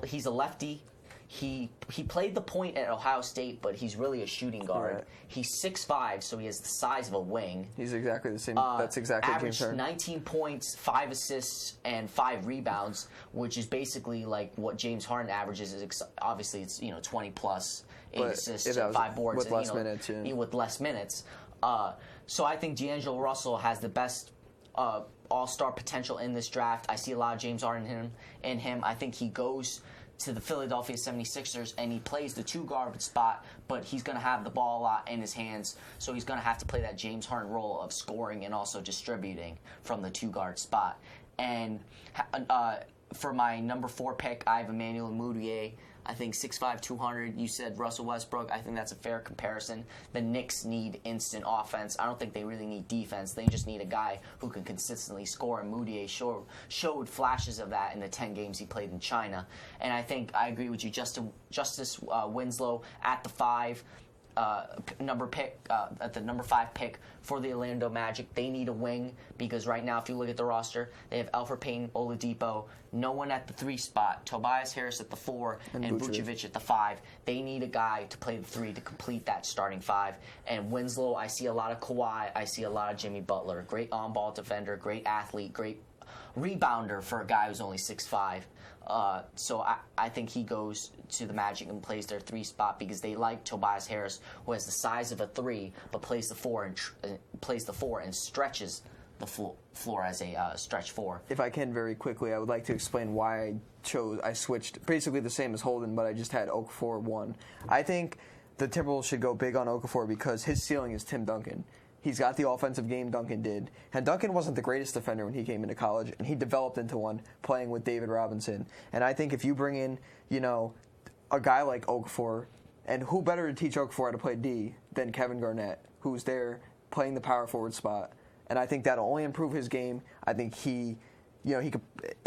He's a lefty. He played the point at Ohio State, but he's really a shooting guard. Right. He's 6'5", so he has the size of a wing. He's exactly the same. That's exactly James Harden. Averaged 19 points, 5 assists, and 5 rebounds, which is basically like what James Harden averages. Obviously, it's 20 plus, 8 assists, and 5 boards with less minutes. Yeah. With less minutes. So I think D'Angelo Russell has the best all-star potential in this draft. I see a lot of James Harden in him. I think he goes to the Philadelphia 76ers, and he plays the 2 guard spot, but he's going to have the ball a lot in his hands, so he's going to have to play that James Harden role of scoring and also distributing from the 2 guard spot. And for my number 4 pick, I have Emmanuel Mudiay. I think 6'5", 200. You said Russell Westbrook. I think that's a fair comparison. The Knicks need instant offense. I don't think they really need defense. They just need a guy who can consistently score, and Mudiay showed flashes of that in the 10 games he played in China. And I think I agree with you. Justice Winslow at the 5. At the number 5 pick for the Orlando Magic. They need a wing because right now, if you look at the roster, they have Elfrid Payton, Oladipo, no one at the 3 spot, Tobias Harris at the 4, and Vucevic at the 5. They need a guy to play the 3 to complete that starting 5. And Winslow, I see a lot of Kawhi, I see a lot of Jimmy Butler. Great on-ball defender, great athlete, great rebounder for a guy who's only 6'5". So I think he goes to the Magic and plays their 3 spot because they like Tobias Harris, who has the size of a 3 but plays the 4 and stretches the floor as a stretch 4. If I can very quickly, I would like to explain why I switched basically the same as Holden, but I just had Okafor 1. I think the Timberwolves should go big on Okafor because his ceiling is Tim Duncan. He's got the offensive game Duncan did. And Duncan wasn't the greatest defender when he came into college, and he developed into one playing with David Robinson. And I think if you bring in, a guy like Okafor, and who better to teach Okafor how to play D than Kevin Garnett, who's there playing the power forward spot. And I think that'll only improve his game. I think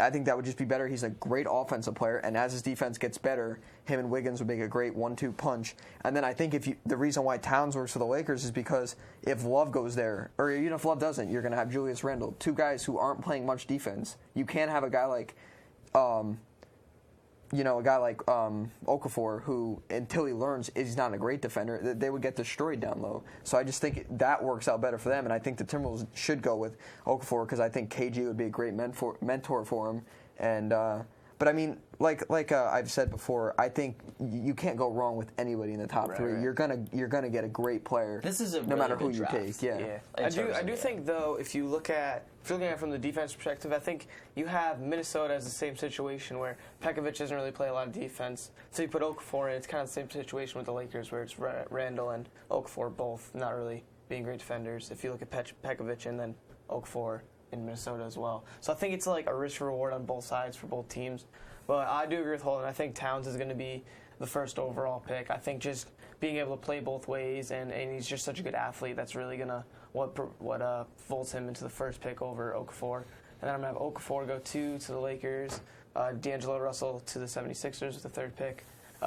I think that would just be better. He's a great offensive player, and as his defense gets better, him and Wiggins would make a great 1-2 punch. And then I think the reason why Towns works for the Lakers is because if Love goes there, or even if Love doesn't, you're going to have Julius Randle, 2 guys who aren't playing much defense. You can't have a guy like, Okafor, who until he learns he's not a great defender, they would get destroyed down low. So I just think that works out better for them, and I think the Timberwolves should go with Okafor because I think KG would be a great mentor for him. And but I mean, like I've said before, I think you can't go wrong with anybody in the top 3. Right. You're gonna get a great player. This is a no really matter who draft. You take. Yeah. I do think though, if you're looking at it from the defense perspective, I think you have Minnesota as the same situation where Pekovic doesn't really play a lot of defense. So you put Okafor in, it's kind of the same situation with the Lakers where it's Randle and Okafor both not really being great defenders. If you look at Pekovic and then Okafor in Minnesota as well. So I think it's like a risk reward on both sides for both teams. But I do agree with Holden. I think Towns is going to be the first overall pick. I think just being able to play both ways, and he's just such a good athlete, that's really going to what vaults him into the first pick over Okafor. And then I'm going to have Okafor go 2 to the Lakers, D'Angelo Russell to the 76ers with the 3rd pick,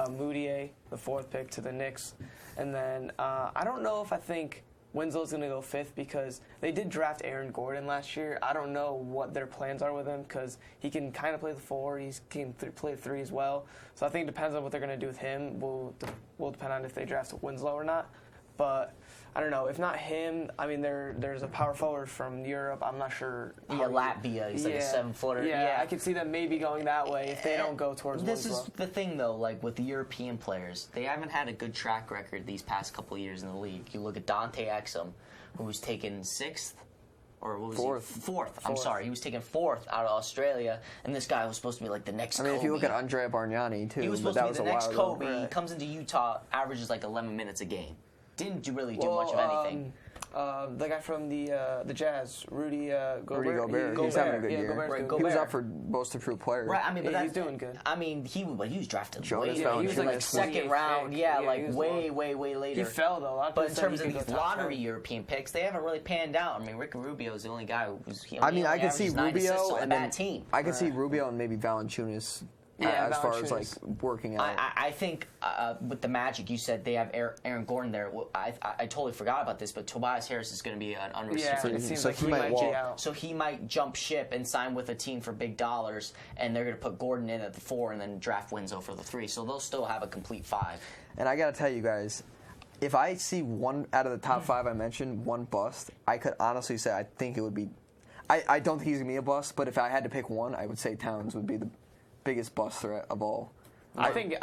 Moutier, the 4th pick, to the Knicks. And then I don't know if I think Winslow's going to go 5th because they did draft Aaron Gordon last year. I don't know what their plans are with him because he can kind of play the 4. He can play the 3 as well. So I think it depends on what they're going to do with him. Will depend on if they draft Winslow or not. But I don't know. If not him, I mean, there's a power forward from Europe. I'm not sure. Yeah, Latvia. He's like a 7-footer. Yeah, I could see them maybe going that way if they don't go towards This Winslow. is the thing, though, like with the European players, they haven't had a good track record these past couple of years in the league. You look at Dante Exum, who was taken 6th. Or what was Fourth. I'm sorry. He was taken 4th out of Australia, and this guy was supposed to be like the next Kobe. I mean, if you look at Andrea Bargnani, too, he was supposed to be the next Kobe. Right. He comes into Utah, averages like 11 minutes a game. Didn't really do much of anything. The guy from the Jazz, Rudy Gobert. He's having a good year. He was up for most improved player. Right, I mean, but he's doing good. I mean, he was drafted he was like 2nd round. Yeah, like way later. He fell though. But in terms of these lottery European picks, they haven't really panned out. I mean, Ricky Rubio is the only guy who was. I could see Rubio and then team. I could see Rubio and maybe Valanciunas. As far as like working out, I think with the Magic, you said they have Aaron Gordon there. I totally forgot about this, but Tobias Harris is going to be an unrestricted. Yeah, so he might walk. So he might jump ship and sign with a team for big dollars, and they're going to put Gordon in at the 4 and then draft Winslow for the 3. So they'll still have a complete 5. And I got to tell you guys, if I see one out of the top 5 I mentioned, one bust, I could honestly say I think it would be. I don't think he's going to be a bust, but if I had to pick one, I would say Towns would be the biggest bust threat of all. I think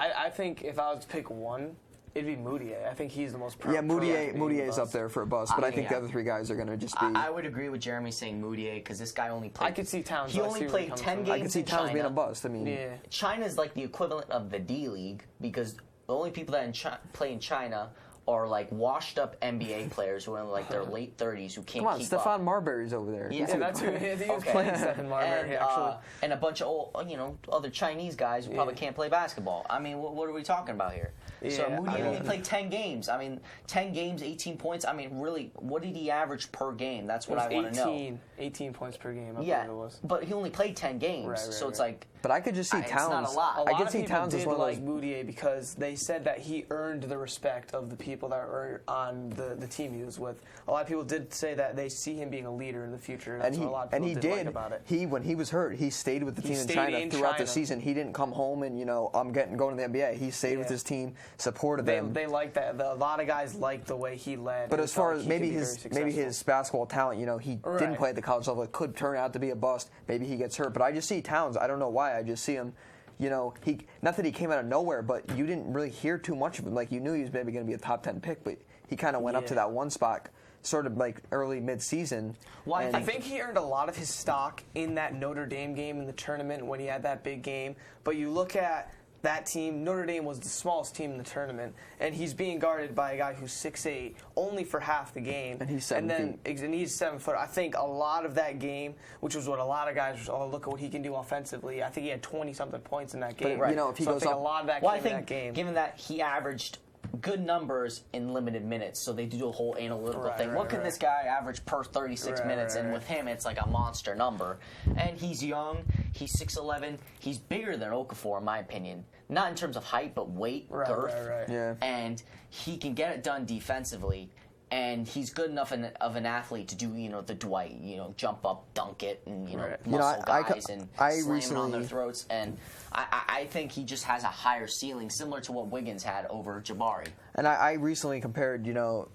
if I was to pick one, it'd be Moutier. I think he's the most pro. Yeah, Moutier is up there for a bust, but I think the other 3 guys are going to just be. I would agree with Jeremy saying Moutier because this guy only played. I could see Towns. He only played 10 games. I could see Towns being a bust. I mean, China's like the equivalent of the D League because the only people that play in China are like washed up NBA players who are in like their late 30s who can't keep up. Stephon Marbury's over there. Yeah, that's who he was playing Stephon Marbury, actually. And a bunch of old, other Chinese guys who probably can't play basketball. I mean, what are we talking about here? Yeah, so Moody only played 10 games. I mean, 10 games, 18 points. I mean, really, what did he average per game? That's what I want to know. 18 points per game, I believe it was. But he only played 10 games, so it's like... But I could just see Towns. It's not a lot. I could see Towns as one of those. Moutier because they said that he earned the respect of the people that were on the team he was with. A lot of people did say that they see him being a leader in the future. That's what a lot of people did like about it. When he was hurt, he stayed with the team in China throughout the season. He didn't come home and I'm going to the NBA. He stayed with his team, supported them. They like that. A lot of guys liked the way he led. But as far as maybe his basketball talent, he didn't play at the college level. It could turn out to be a bust. Maybe he gets hurt. But I just see Towns. I don't know why. I just see him. Not that he came out of nowhere, but you didn't really hear too much of him. Like, you knew he was maybe going to be a top 10 pick, but he kind of went up to that one spot sort of like early mid-season. Well, I think he earned a lot of his stock in that Notre Dame game in the tournament when he had that big game. But you look at that team, Notre Dame was the smallest team in the tournament, and he's being guarded by a guy who's 6'8", only for half the game. And he's 7 feet. And he's 7 foot. I think a lot of that game, which was what a lot of guys were, look at what he can do offensively. I think he had 20-something points in that game. But, if he goes up, a lot of that came in that game. Given that he averaged good numbers in limited minutes, so they do a whole analytical thing. What can this guy average per 36 minutes? And with him, it's like a monster number. And he's young. He's 6'11". He's bigger than Okafor, in my opinion. Not in terms of height, but weight, girth. Yeah. And he can get it done defensively. And he's good enough of an athlete to do, the Dwight, jump up, dunk it, and, muscle guys and slam it on their throats. And I think he just has a higher ceiling, similar to what Wiggins had over Jabari. And I recently compared,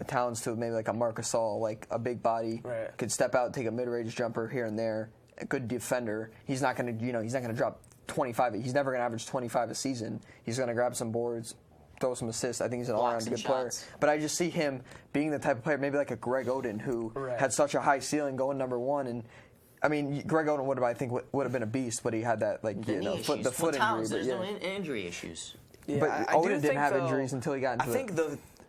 Towns to maybe like a Marc Gasol, like a big body, could step out, take a mid-range jumper here and there, a good defender. He's not going to, he's not going to drop 25. He's never going to average 25 a season. He's going to grab some boards, throw some assists. I think he's an all-around good player. But I just see him being the type of player, maybe like a Greg Oden, who had such a high ceiling going number one. And I mean, Greg Oden would have been a beast, but he had that foot injury. There's no injury issues. Yeah, but Oden didn't have injuries until he got into I think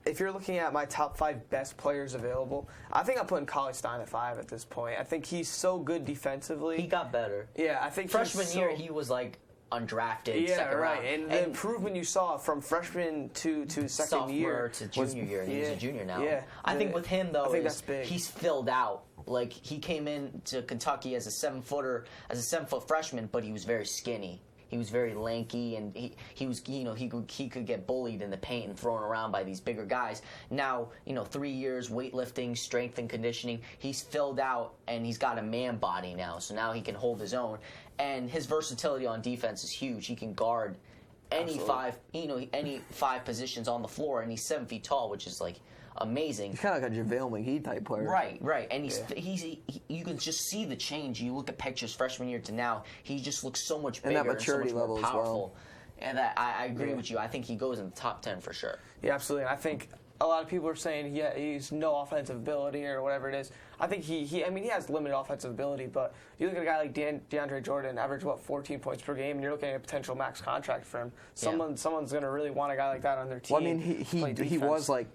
if you're looking at my top 5 best players available, I think I'm putting Cauley Stein at 5 at this point. I think he's so good defensively. He got better. Yeah, I think freshman year he was like undrafted. Second round. And the improvement you saw from freshman to second sophomore year to junior year, and he's a junior now. Yeah, I think with him though, that's big. He's filled out. Like he came into Kentucky as a 7-foot freshman, but he was very skinny. He was very lanky, and he was he could get bullied in the paint and thrown around by these bigger guys. Now 3 years weightlifting, strength and conditioning, he's filled out and he's got a man body now. So now he can hold his own, and his versatility on defense is huge. He can guard any any 5 positions on the floor, and he's 7 feet tall, which is like amazing. He's kind of like a JaVale McGee type player. Right. And you can just see the change. You look at pictures freshman year to now, he just looks so much bigger and that maturity and so much level more powerful. as well. And I agree with you. I think he goes in the top 10 for sure. Yeah, absolutely. I think a lot of people are saying he's no offensive ability or whatever it is. I think he has limited offensive ability, but you look at a guy like DeAndre Jordan, average 14 points per game, and you're looking at a potential max contract for him. Someone's going to really want a guy like that on their team. Well, I mean, he was like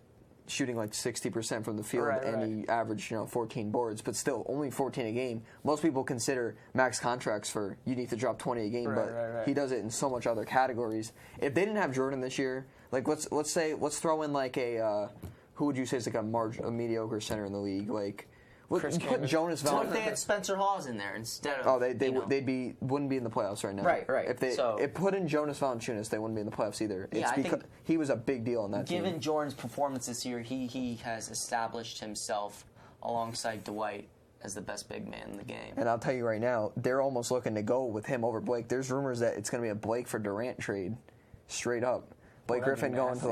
shooting like 60% from the field, and he averaged 14 boards, but still only 14 a game. Most people consider max contracts for you need to drop 20 a game, but he does it in so much other categories. If they didn't have Jordan this year, like let's throw in like a who would you say is like a mediocre center in the league, like. Put Jonas Valanciunas. What if they had Spencer Hawes in there instead of? Oh, they wouldn't be in the playoffs right now. Right. If put in Jonas Valanciunas, they wouldn't be in the playoffs either. It's because he was a big deal on that team. Given Jordan's performance this year, he has established himself alongside Dwight as the best big man in the game. And I'll tell you right now, they're almost looking to go with him over Blake. There's rumors that it's going to be a Blake for Durant trade, straight up. Blake Griffin going to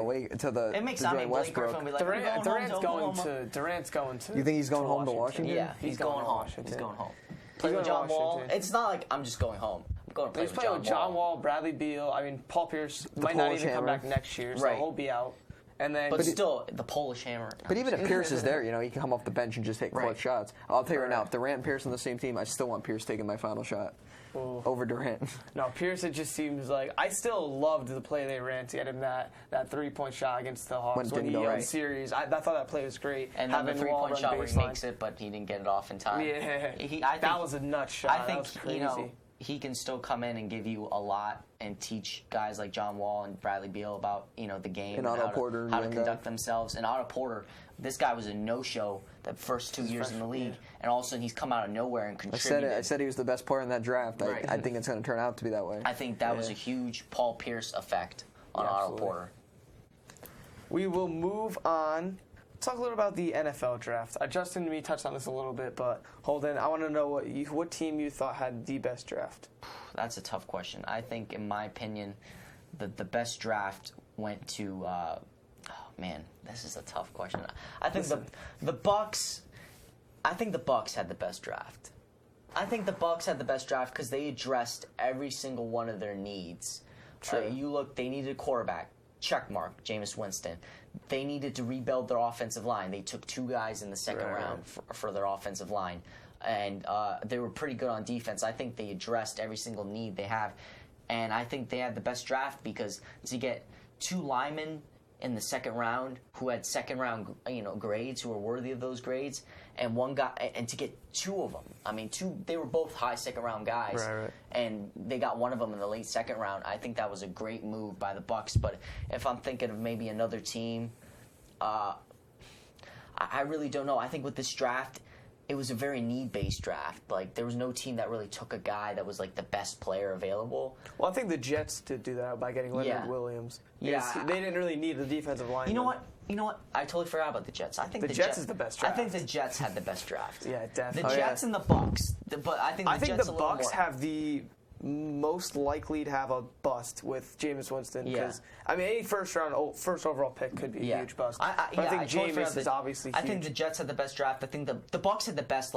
the it makes Blake Griffin will be like, Durant's going to. You think he's going home to Washington? Yeah, he's going home. He's going home. Play with John Wall. It's not like I'm just going home. I'm going to play with John Wall. He's playing with John Wall, Bradley Beal. I mean, Paul Pierce might not even come back next year, so he'll be out. And then, but still, the Polish hammer. But even if Pierce is there, he can come off the bench and just take clutch shots. I'll tell you right now, if Durant and Pierce on the same team, I still want Pierce taking my final shot. Over Durant. No, Pierce, it just seems like I still loved the play they ran to get him that 3-point shot against the Hawks when he won series. I thought that play was great. And then the 3-point shot where he makes it, but he didn't get it off in time. Yeah, that was a nuts shot. I think that was crazy. He can still come in and give you a lot and teach guys like John Wall and Bradley Beal about the game and how to conduct themselves. And Otto Porter, this guy was a no-show the first 2 years in the league, and all of a sudden he's come out of nowhere and contributed. I said he was the best player in that draft. I think it's going to turn out to be that way. I think that was a huge Paul Pierce effect on Otto Porter. We will move on. Talk a little about the NFL draft. Justin and me touched on this a little bit, but Holden, I want to know what team you thought had the best draft. That's a tough question. I think, in my opinion, the best draft went to. Man, this is a tough question. I think the Bucks. I think the Bucks had the best draft. I think the Bucks had the best draft because they addressed every single one of their needs. True. They needed a quarterback. Check mark, Jameis Winston. They needed to rebuild their offensive line. They took 2 guys in the second round for their offensive line. And they were pretty good on defense. I think they addressed every single need they have. And I think they had the best draft because to get 2 linemen in the second round who had second round grades, who were worthy of those grades, and one guy, and to get 2 of them. I mean, they were both high second round guys, and they got one of them in the late second round. I think that was a great move by the Bucks. But if I'm thinking of maybe another team, I really don't know. I think with this draft, it was a very need-based draft. Like, there was no team that really took a guy that was, like, the best player available. Well, I think the Jets did do that by getting Leonard Williams. Yeah. They didn't really need the defensive line. You know what? I totally forgot about the Jets. I think the Jets is the best draft. I think the Jets had the best draft. Yeah, definitely. The Jets and the Bucks. But I think the Bucks have the most likely to have a bust with Jameis Winston. Because any first overall pick could be a huge bust. I think Jameis is obviously huge. I think the Jets had the best draft. I think the Bucks had the best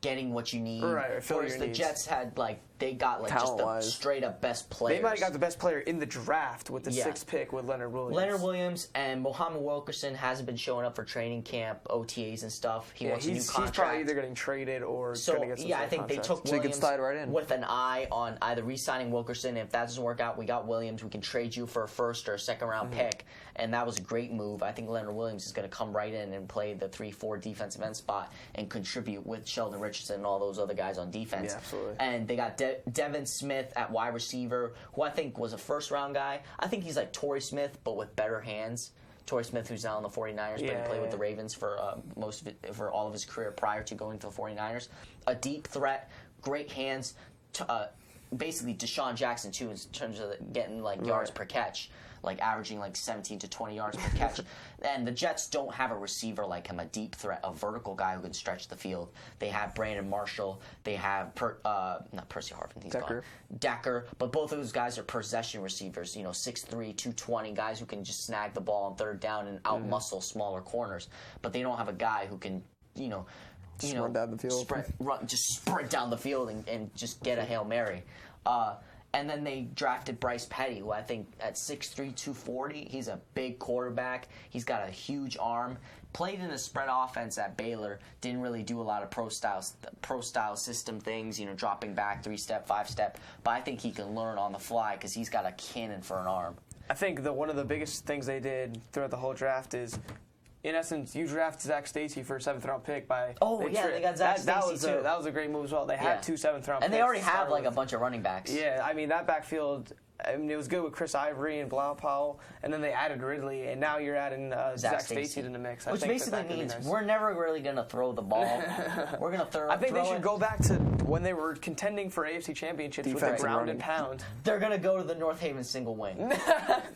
getting what you need. Right, whereas the Jets had they got just the straight up best players. They might have got the best player in the draft with the 6th pick with Leonard Williams. Leonard Williams and Mohamed Wilkerson hasn't been showing up for training camp, OTAs and stuff. He wants a new contract. He's probably either getting traded or going to get some I think contract. they took Williams so he could slide right in. with an eye on either re-signing Wilkerson. If that doesn't work out, we got Williams. We can trade you for a first or a second round pick, and that was a great move. I think Leonard Williams is going to come right in and play the 3-4 defensive end spot and contribute with Sheldon Richardson and all those other guys on defense. Yeah, absolutely. And they got Devin Smith at wide receiver, who I think was a first-round guy. I think he's like Torrey Smith, but with better hands. Torrey Smith, who's now on the 49ers, but he played with the Ravens for for all of his career prior to going to the 49ers. A deep threat, great hands, basically Deshaun Jackson, too, in terms of getting yards per catch. Averaging 17 to 20 yards per catch. And the Jets don't have a receiver like him, a deep threat, a vertical guy who can stretch the field. They have Brandon Marshall. They have, not Percy Harvin, he's gone. Decker. But both of those guys are possession receivers, 6'3", 220, guys who can just snag the ball on third down and out-muscle smaller corners. But they don't have a guy who can, run down the field. Just sprint down the field and just get a Hail Mary. And then they drafted Bryce Petty, who I think at 6'3", 240, he's a big quarterback. He's got a huge arm. Played in a spread offense at Baylor. Didn't really do a lot of pro style system things, dropping back 3-step, 5-step. But I think he can learn on the fly because he's got a cannon for an arm. I think one of the biggest things they did throughout the whole draft is, in essence, you draft Zach Stacy for a 7th-round pick by... they got Zach Stacy, too. That was a great move as well. They had 2 7th-round picks. And they already have, a bunch of running backs. Yeah, I mean, that backfield... it was good with Chris Ivory and Bilal Powell, and then they added Ridley, and now you're adding Zach Stacy to the mix. Which basically means we're never really going to throw the ball. We're going to throw it. I think they should go back to when they were contending for AFC championships with the ground and pound. They're going to go to the North Haven single wing.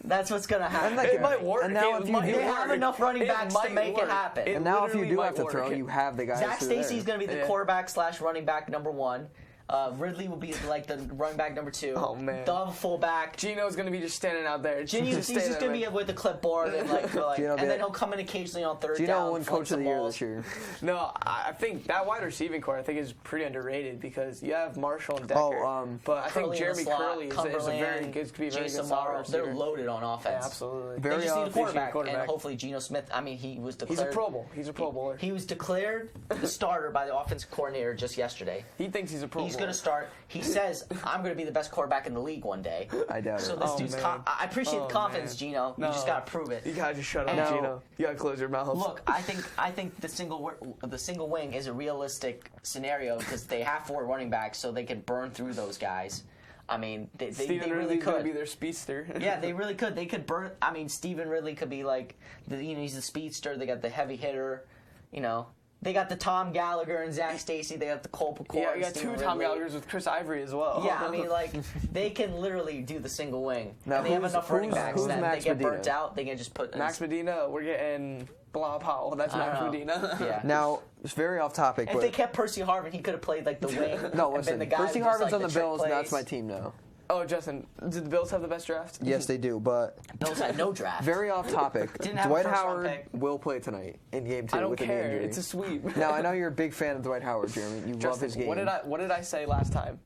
That's what's going to happen. It might work. And now they have enough running backs to make it happen. And now if you do have to throw, you have the guys. Zach Stacy's going to be the quarterback / running back number 1. Ridley will be the running back number 2. Oh, man. They'll have a fullback. Gino's going to be just standing out there. He's just going to be with the clipboard and and then he'll come in occasionally on third down. Gino won Coach of the Year this year. No, I think that wide receiving core is pretty underrated because you have Marshall and Decker. But I think Jeremy Curley is a very good solid receiver. They're loaded on offense. Yeah, absolutely. They just need a quarterback. And hopefully Geno Smith, he was declared. He's a Pro Bowl. He's a Pro Bowler. He was declared the starter by the offensive coordinator just yesterday. He thinks he's a Pro Bowler. He's going to start. He says, I'm going to be the best quarterback in the league one day. I doubt it. So this dude's I appreciate the confidence, Gino. You just got to prove it. You got to just shut up, Gino. You got to close your mouth. Look, I think the single wing is a realistic scenario because they have 4 running backs, so they can burn through those guys. I mean, they really could be their speedster. Yeah, they really could. They could burn. I mean, Stephen Ridley could be he's the speedster. They got the heavy hitter. They got the Tom Gallagher and Zach Stacy. They got the Cole Pecor. Yeah, you got 2 Tom Gallaghers with Chris Ivory as well. Yeah, I mean, they can literally do the single wing. Now, and they have enough running backs that Max they get Medina? burnt out. They can just put Max Medina. We're getting Bilal Powell. That's Max Medina. Yeah. Now, it's very off topic. If they kept Percy Harvin, he could have played the wing. No, listen. And been the guy Percy Harvin's on the Bills, and that's my team now. Oh, Justin, did the Bills have the best draft? Yes, they do, but... Bills had no draft. Very off topic. Dwight Howard will play tonight in Game 2 I don't with an care. injury. It's a sweep. Now, I know you're a big fan of Dwight Howard, Jeremy. You love his game. What did I say last time?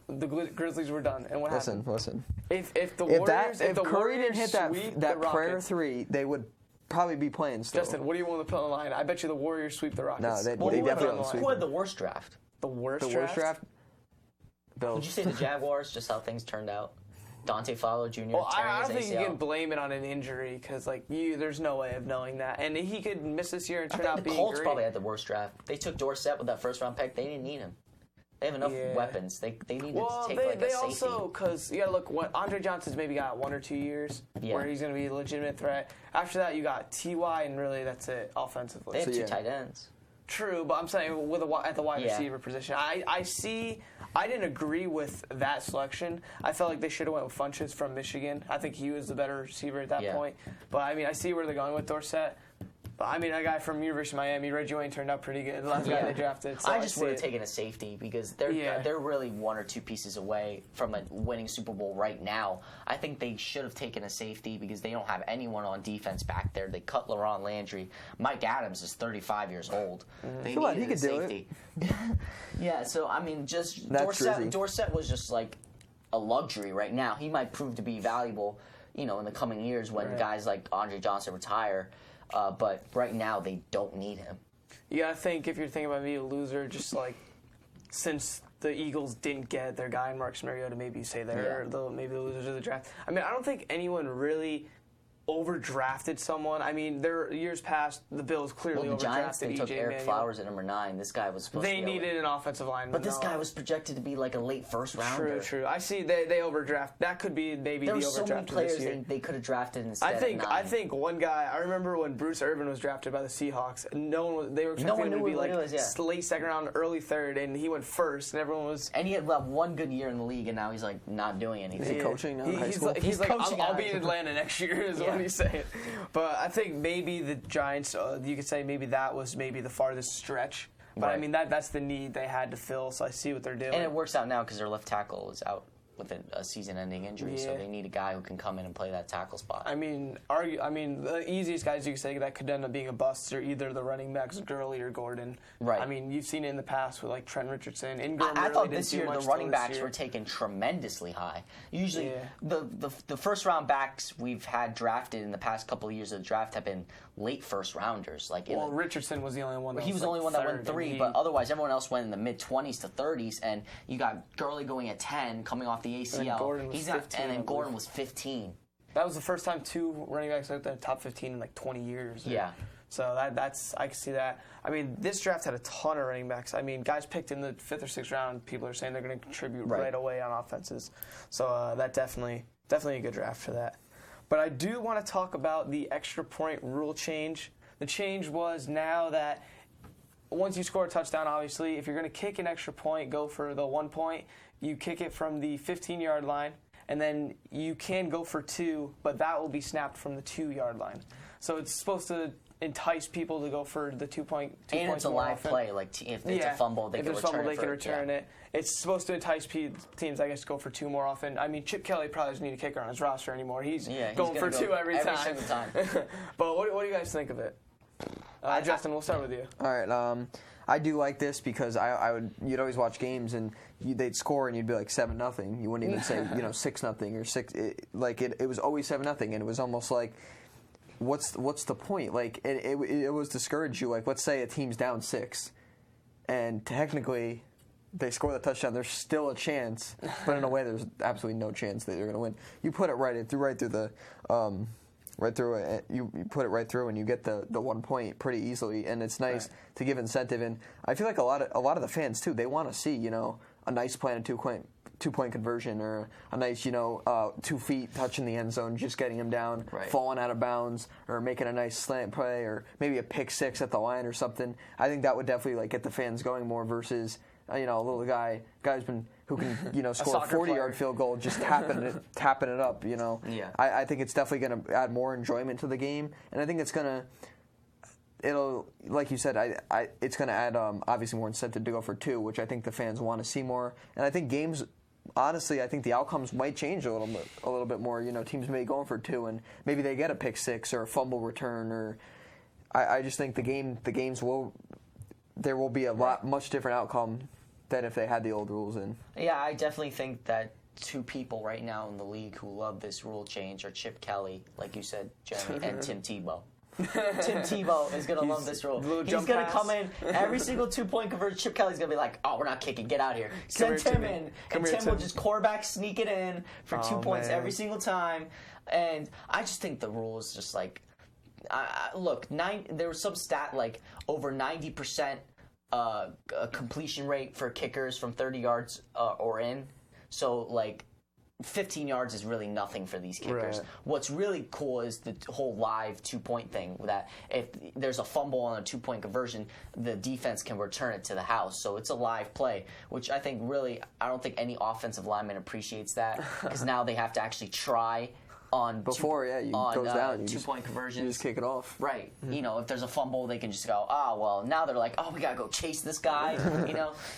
The Grizzlies were done, and what happened? Listen. If Curry didn't hit that prayer 3, they would probably be playing still. Justin, what do you want to put on the line? I bet you the Warriors sweep the Rockets. No, they definitely don't sweep. Who had the worst draft? The worst draft? Bills. Would you say the Jaguars, just how things turned out? Dante Fowler Jr. Well, I don't think you can blame it on an injury because, there's no way of knowing that. And he could miss this year and turn out being great. The Colts probably had the worst draft. They took Dorsett with that first-round pick. They didn't need him. They have enough weapons. They needed to take a safety. Also, because, Andre Johnson's maybe got 1 or 2 years where he's going to be a legitimate threat. After that, you got T.Y., and really that's it offensively. They have 2 tight ends. True, but I'm saying at the wide receiver position. I didn't agree with that selection. I felt like they should have went with Funchess from Michigan. I think he was the better receiver at that point. But, I see where they're going with Dorsett. But I mean, a guy from University of Miami, Reggie Wayne, turned out pretty good. The last guy they drafted. So I just would have taken a safety because they're really 1 or 2 pieces away from a winning Super Bowl right now. I think they should have taken a safety because they don't have anyone on defense back there. They cut LaRon Landry. Mike Adams is 35 years old. They needed he could a safety. do it. Yeah, so I mean, just That's Dorsett was just like a luxury right now. He might prove to be valuable, in the coming years when guys like Andre Johnson retire. But right now, they don't need him. You gotta think, if you're thinking about being a loser, just like since the Eagles didn't get their guy in Marcus Mariota, maybe you say maybe the losers of the draft. I mean, I don't think anyone really overdrafted someone. I mean, years past, the Bills clearly overdrafted Giants, they took Eric Manuel. Flowers at number 9. This guy was supposed to be needed an offensive lineman. But this guy was projected to be like a late first rounder. True. I see they overdraft. That could be maybe the overdraft so many this players year. they could have drafted instead I think of 9. I think one guy. I remember when Bruce Irvin was drafted by the Seahawks. They were expecting him to be like late second round, early third, and he went first, and everyone was. And he had one good year in the league, and now he's like not doing anything. Is he coaching now in high school? He's like, coaching. I'll be in Atlanta next year. Is what he's saying. But I think maybe the Giants. You could say maybe that was maybe the farthest stretch. But I mean that's the need they had to fill. So I see what they're doing. And it works out now because their left tackle is out with a season-ending injury, so they need a guy who can come in and play that tackle spot. I mean, the easiest guys you could say that could end up being a bust are either the running backs, Gurley or Gordon. Right. I mean, you've seen it in the past with like Trent Richardson. Ingram I really thought didn't this do year much the running till this backs year. were taken tremendously high. Usually, the first-round backs we've had drafted in the past couple of years of the draft have been late first-rounders. Richardson was the only one. He was the only one that went 3, but otherwise everyone else went in the mid-20s to 30s, and you got Gurley going at 10, coming off the ACL. And then Gordon was 15. That was the first time 2 running backs looked at the top 15 in like 20 years. Yeah. So that's I can see that. I mean, this draft had a ton of running backs. I mean, guys picked in the 5th or 6th round, people are saying they're going to contribute right away on offenses. So that definitely a good draft for that. But I do want to talk about the extra point rule change. The change was now that once you score a touchdown, obviously, if you're going to kick an extra point, go for the 1 point. You kick it from the 15-yard line, and then you can go for 2, but that will be snapped from the 2-yard line. So it's supposed to entice people to go for the 2 point. And it's a live play. Like if it's a fumble, they can return it. It's supposed to entice teams, I guess, to go for 2 more often. I mean, Chip Kelly probably doesn't need a kicker on his roster anymore. He's going for 2 every time. Every single time. But what do you guys think of it? Justin, we'll start with you. All right. I do like this because you'd always watch games and they'd score and you'd be like 7-0. You wouldn't even say 6-0 or 6. It was always 7-0, and it was almost like, what's the point? Like it was discourage you. Like let's say a team's down 6, and technically they score the touchdown. There's still a chance, but in a way there's absolutely no chance that they're going to win. You put it right through the. Right through it, you put it right through, and you get the 1 point pretty easily, and it's nice to give incentive. And I feel like a lot of the fans too, they want to see a nice play and 2 point conversion, or a nice 2 feet touching the end zone, just getting him down, falling out of bounds, or making a nice slant play, or maybe a pick 6 at the line or something. I think that would definitely get the fans going more versus a little guy who can score a 40-yard field goal just tapping it up. Yeah. I think it's definitely going to add more enjoyment to the game, and I think it'll like you said, it's going to add obviously more incentive to go for 2, which I think the fans want to see more. And I think games, honestly, I think the outcomes might change a little bit more. Teams may be going for 2, and maybe they get a pick 6 or a fumble return, or I just think there will be a much different outcome than if they had the old rules in. Yeah, I definitely think that 2 people right now in the league who love this rule change are Chip Kelly, like you said, Jeremy, and Tim Tebow. Tim Tebow is going to love this rule. He's going to come in, every single 2 point conversion, Chip Kelly's going to be like, oh, we're not kicking, get out here. Send Tim in. And Tim will just quarterback sneak it in for 2 points every single time. And I just think the rule is just like, look, there was some stat like over 90% completion rate for kickers from 30 yards or in. So, 15 yards is really nothing for these kickers. Right. What's really cool is the whole live 2 point thing, that if there's a fumble on a 2 point conversion, the defense can return it to the house. So it's a live play, which I don't think any offensive lineman appreciates that, because now they have to actually try on before, you goes down. 2-point conversions. You just kick it off. Right. If there's a fumble, they can just go, now they're like, we got to go chase this guy,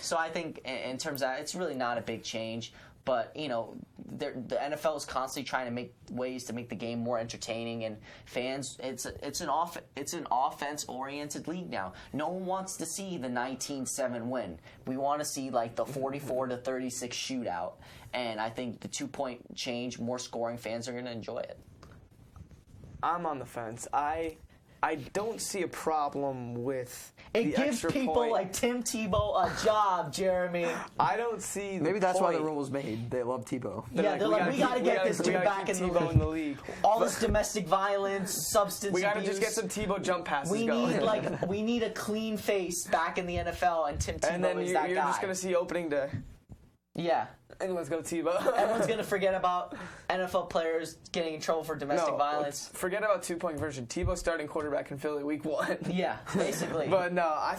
So I think in terms of that, it's really not a big change. But, the NFL is constantly trying to make ways to make the game more entertaining, and fans, it's an offense-oriented league now. No one wants to see the 19-7 win. We want to see, like, the 44-36 shootout. And I think the 2-point change, more scoring, fans are going to enjoy it. I'm on the fence. I don't see a problem with it gives people point. Like Tim Tebow a job, Jeremy. I don't see the Maybe that's point. why the rule was made. They love Tebow. They're like, we got to get this dude back in the league. All this domestic violence, substance abuse. We got to just get some Tebow jump passes going. We need a clean face back in the NFL, and Tim Tebow and then is that guy. You're just going to see opening day. Yeah. And let's go Tebow. Everyone's going to forget about NFL players getting in trouble for domestic violence. Forget about 2-point conversion. Tebow starting quarterback in Philly week 1. Yeah, basically. But no, I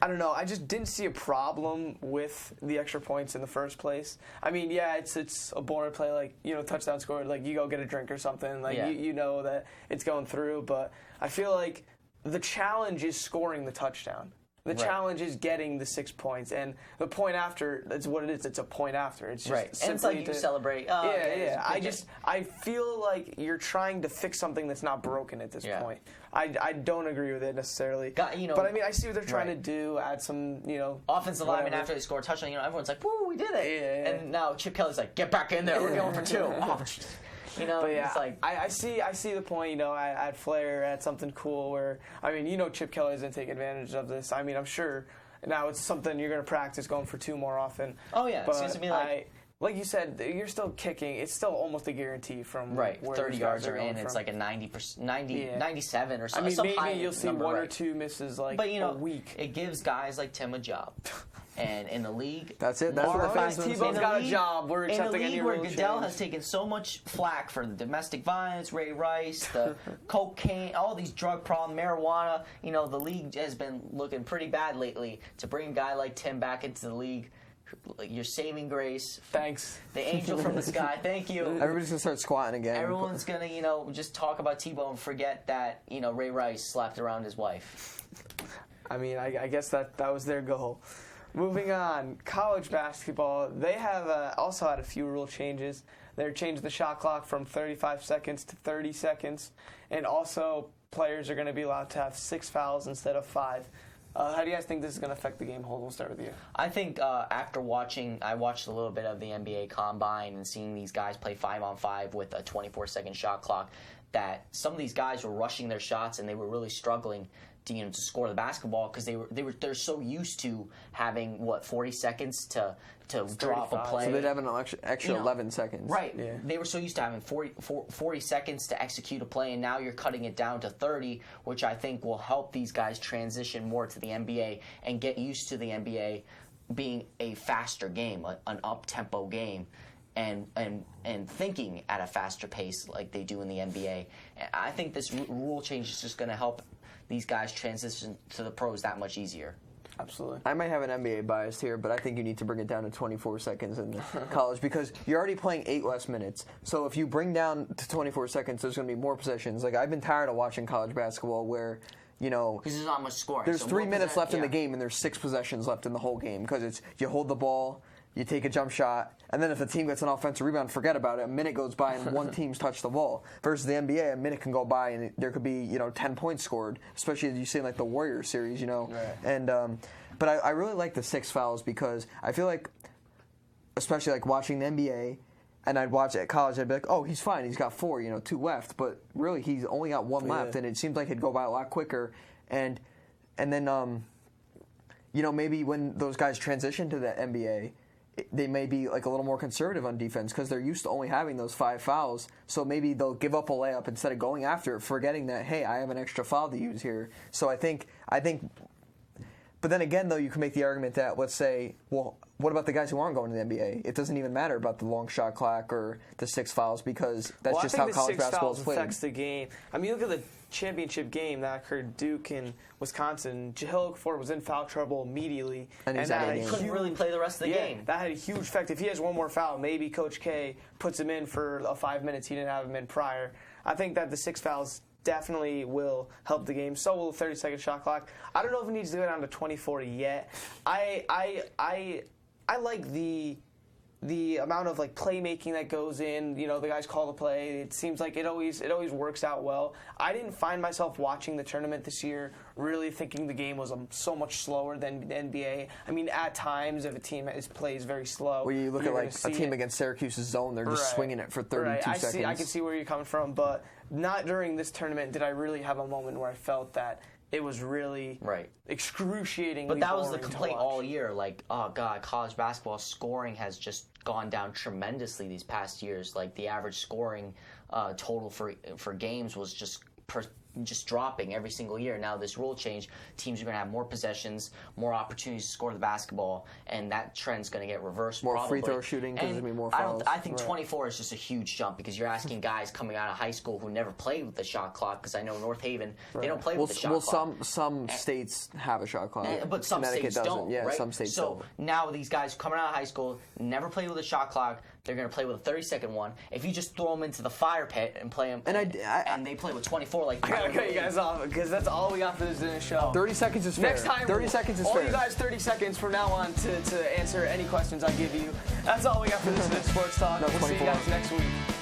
don't know. I just didn't see a problem with the extra points in the first place. I mean, yeah, it's a boring play, like, touchdown scored, like you go get a drink or something. Like, you know that it's going through. But I feel like the challenge is scoring the touchdown. The challenge is getting the 6 points, and the point after, that's what it is. It's a point after. It's just and it's like you celebrate. I feel like you're trying to fix something that's not broken at this point. I don't agree with it necessarily. But I mean, I see what they're trying to do. Add some, offensive lineman after they score a touchdown. Everyone's like, "Woo, we did it!" Yeah. And now Chip Kelly's like, "Get back in there. We're going for 2." But yeah, it's like I see the point. Add flair, add something cool. Where Chip Kelly isn't taking advantage of this. I mean, I'm sure now it's something you're going to practice going for 2 more often. Oh yeah, but it seems to be like you said, you're still kicking. It's still almost a guarantee from where 30 yards are in. It's like a 97 or something. I mean, maybe you'll see 1 or 2 misses a week. It gives guys like Tim a job. And in the league, that's it. That's what the fans want to see. Tebow's got a job. We're accepting any rule change. In a league where Goodell has taken so much flack for the domestic violence, Ray Rice, the cocaine, all these drug problems, marijuana, the league has been looking pretty bad lately. To bring a guy like Tim back into the league, your saving grace. Thanks. The angel from the sky. Thank you. Everybody's going to start squatting again. Everyone's going to, just talk about Tebow and forget that, Ray Rice slapped around his wife. I mean, I guess that was their goal. Moving on, college basketball, they have also had a few rule changes. They're changing the shot clock from 35 seconds to 30 seconds, and also players are going to be allowed to have 6 fouls instead of 5. How do you guys think this is going to affect the game? Hold, we'll start with you. I think after I watched a little bit of the NBA Combine and seeing these guys play 5-on-5 with a 24-second shot clock, that some of these guys were rushing their shots and they were really struggling to score the basketball because they're so used to having 40 seconds to drop a play. So they'd have an extra 11 seconds. Right. Yeah. They were so used to having 40 seconds to execute a play, and now you're cutting it down to 30, which I think will help these guys transition more to the NBA and get used to the NBA being a faster game, an up-tempo game. And thinking at a faster pace like they do in the NBA. I think this rule change is just going to help these guys transition to the pros that much easier. Absolutely. I might have an NBA bias here, but I think you need to bring it down to 24 seconds in college because you're already playing 8 less minutes. So if you bring down to 24 seconds, there's going to be more possessions. Like, I've been tired of watching college basketball where, because there's not much scoring. There's 3 minutes left in the game, and there's 6 possessions left in the whole game because it's you hold the ball, you take a jump shot, and then if the team gets an offensive rebound, forget about it. A minute goes by and one team's touched the ball. Versus the NBA, a minute can go by and there could be 10 points scored, especially as you see in like the Warriors series, Right. And but I really like the 6 fouls because I feel like, especially like watching the NBA, and I'd watch it at college, I'd be like, oh, he's fine, he's got 4, 2 left, but really he's only got 1 left, and it seems like it'd go by a lot quicker, and then maybe when those guys transition to the NBA, they may be like a little more conservative on defense because they're used to only having those 5 fouls. So maybe they'll give up a layup instead of going after it, forgetting that, hey, I have an extra foul to use here. So I think. But then again, though, you can make the argument that, let's say, well, what about the guys who aren't going to the NBA? It doesn't even matter about the long shot clock or the 6 fouls because that's just how college basketball is played. Affects the game. I mean, look at championship game that occurred Duke and Wisconsin, Jahlil Okafor was in foul trouble immediately, and he couldn't really play the rest of the game. That had a huge effect. If he has one more foul, maybe Coach K puts him in for 5 minutes. He didn't have him in prior. I think that the 6 fouls definitely will help the game. So will the 30-second shot clock. I don't know if it needs to go down to 24 yet. I like the amount of like playmaking that goes in. The guys call the play. It seems like it always works out well. I didn't find myself watching the tournament this year really thinking the game was so much slower than the NBA. I mean, at times if a team plays very slow, well, you look at like a team against Syracuse's zone, they're just swinging it for 32 seconds. I can see where you're coming from, but not during this tournament did I really have a moment where I felt that it was really excruciatingly But that was the boring complaint to watch. all year. Like, oh, God, college basketball scoring has just gone down tremendously these past years. Like, the average scoring total for games was just dropping every single year. Now this rule change, teams are going to have more possessions, more opportunities to score the basketball, and that trend's going to get reversed. More probably. free throw shooting because there's going to be more fouls. I think 24 is just a huge jump because you're asking guys coming out of high school who never played with the shot clock, because I know North Haven, they don't play with the shot clock. Some states have a shot clock. But some Connecticut states doesn't. don't, Yeah, right? some states so don't. now these guys coming out of high school, never played with a shot clock, they're going to play with a 30-second one. If you just throw them into the fire pit and play them, and they play with 24, like I gotta cut you guys off because that's all we got for this show. 30 seconds is fair. Next time, 30 seconds is all fair. you guys 30 seconds from now on to answer any questions I give you. That's all we got for this Sports Talk. No, We'll see you 24. guys next week.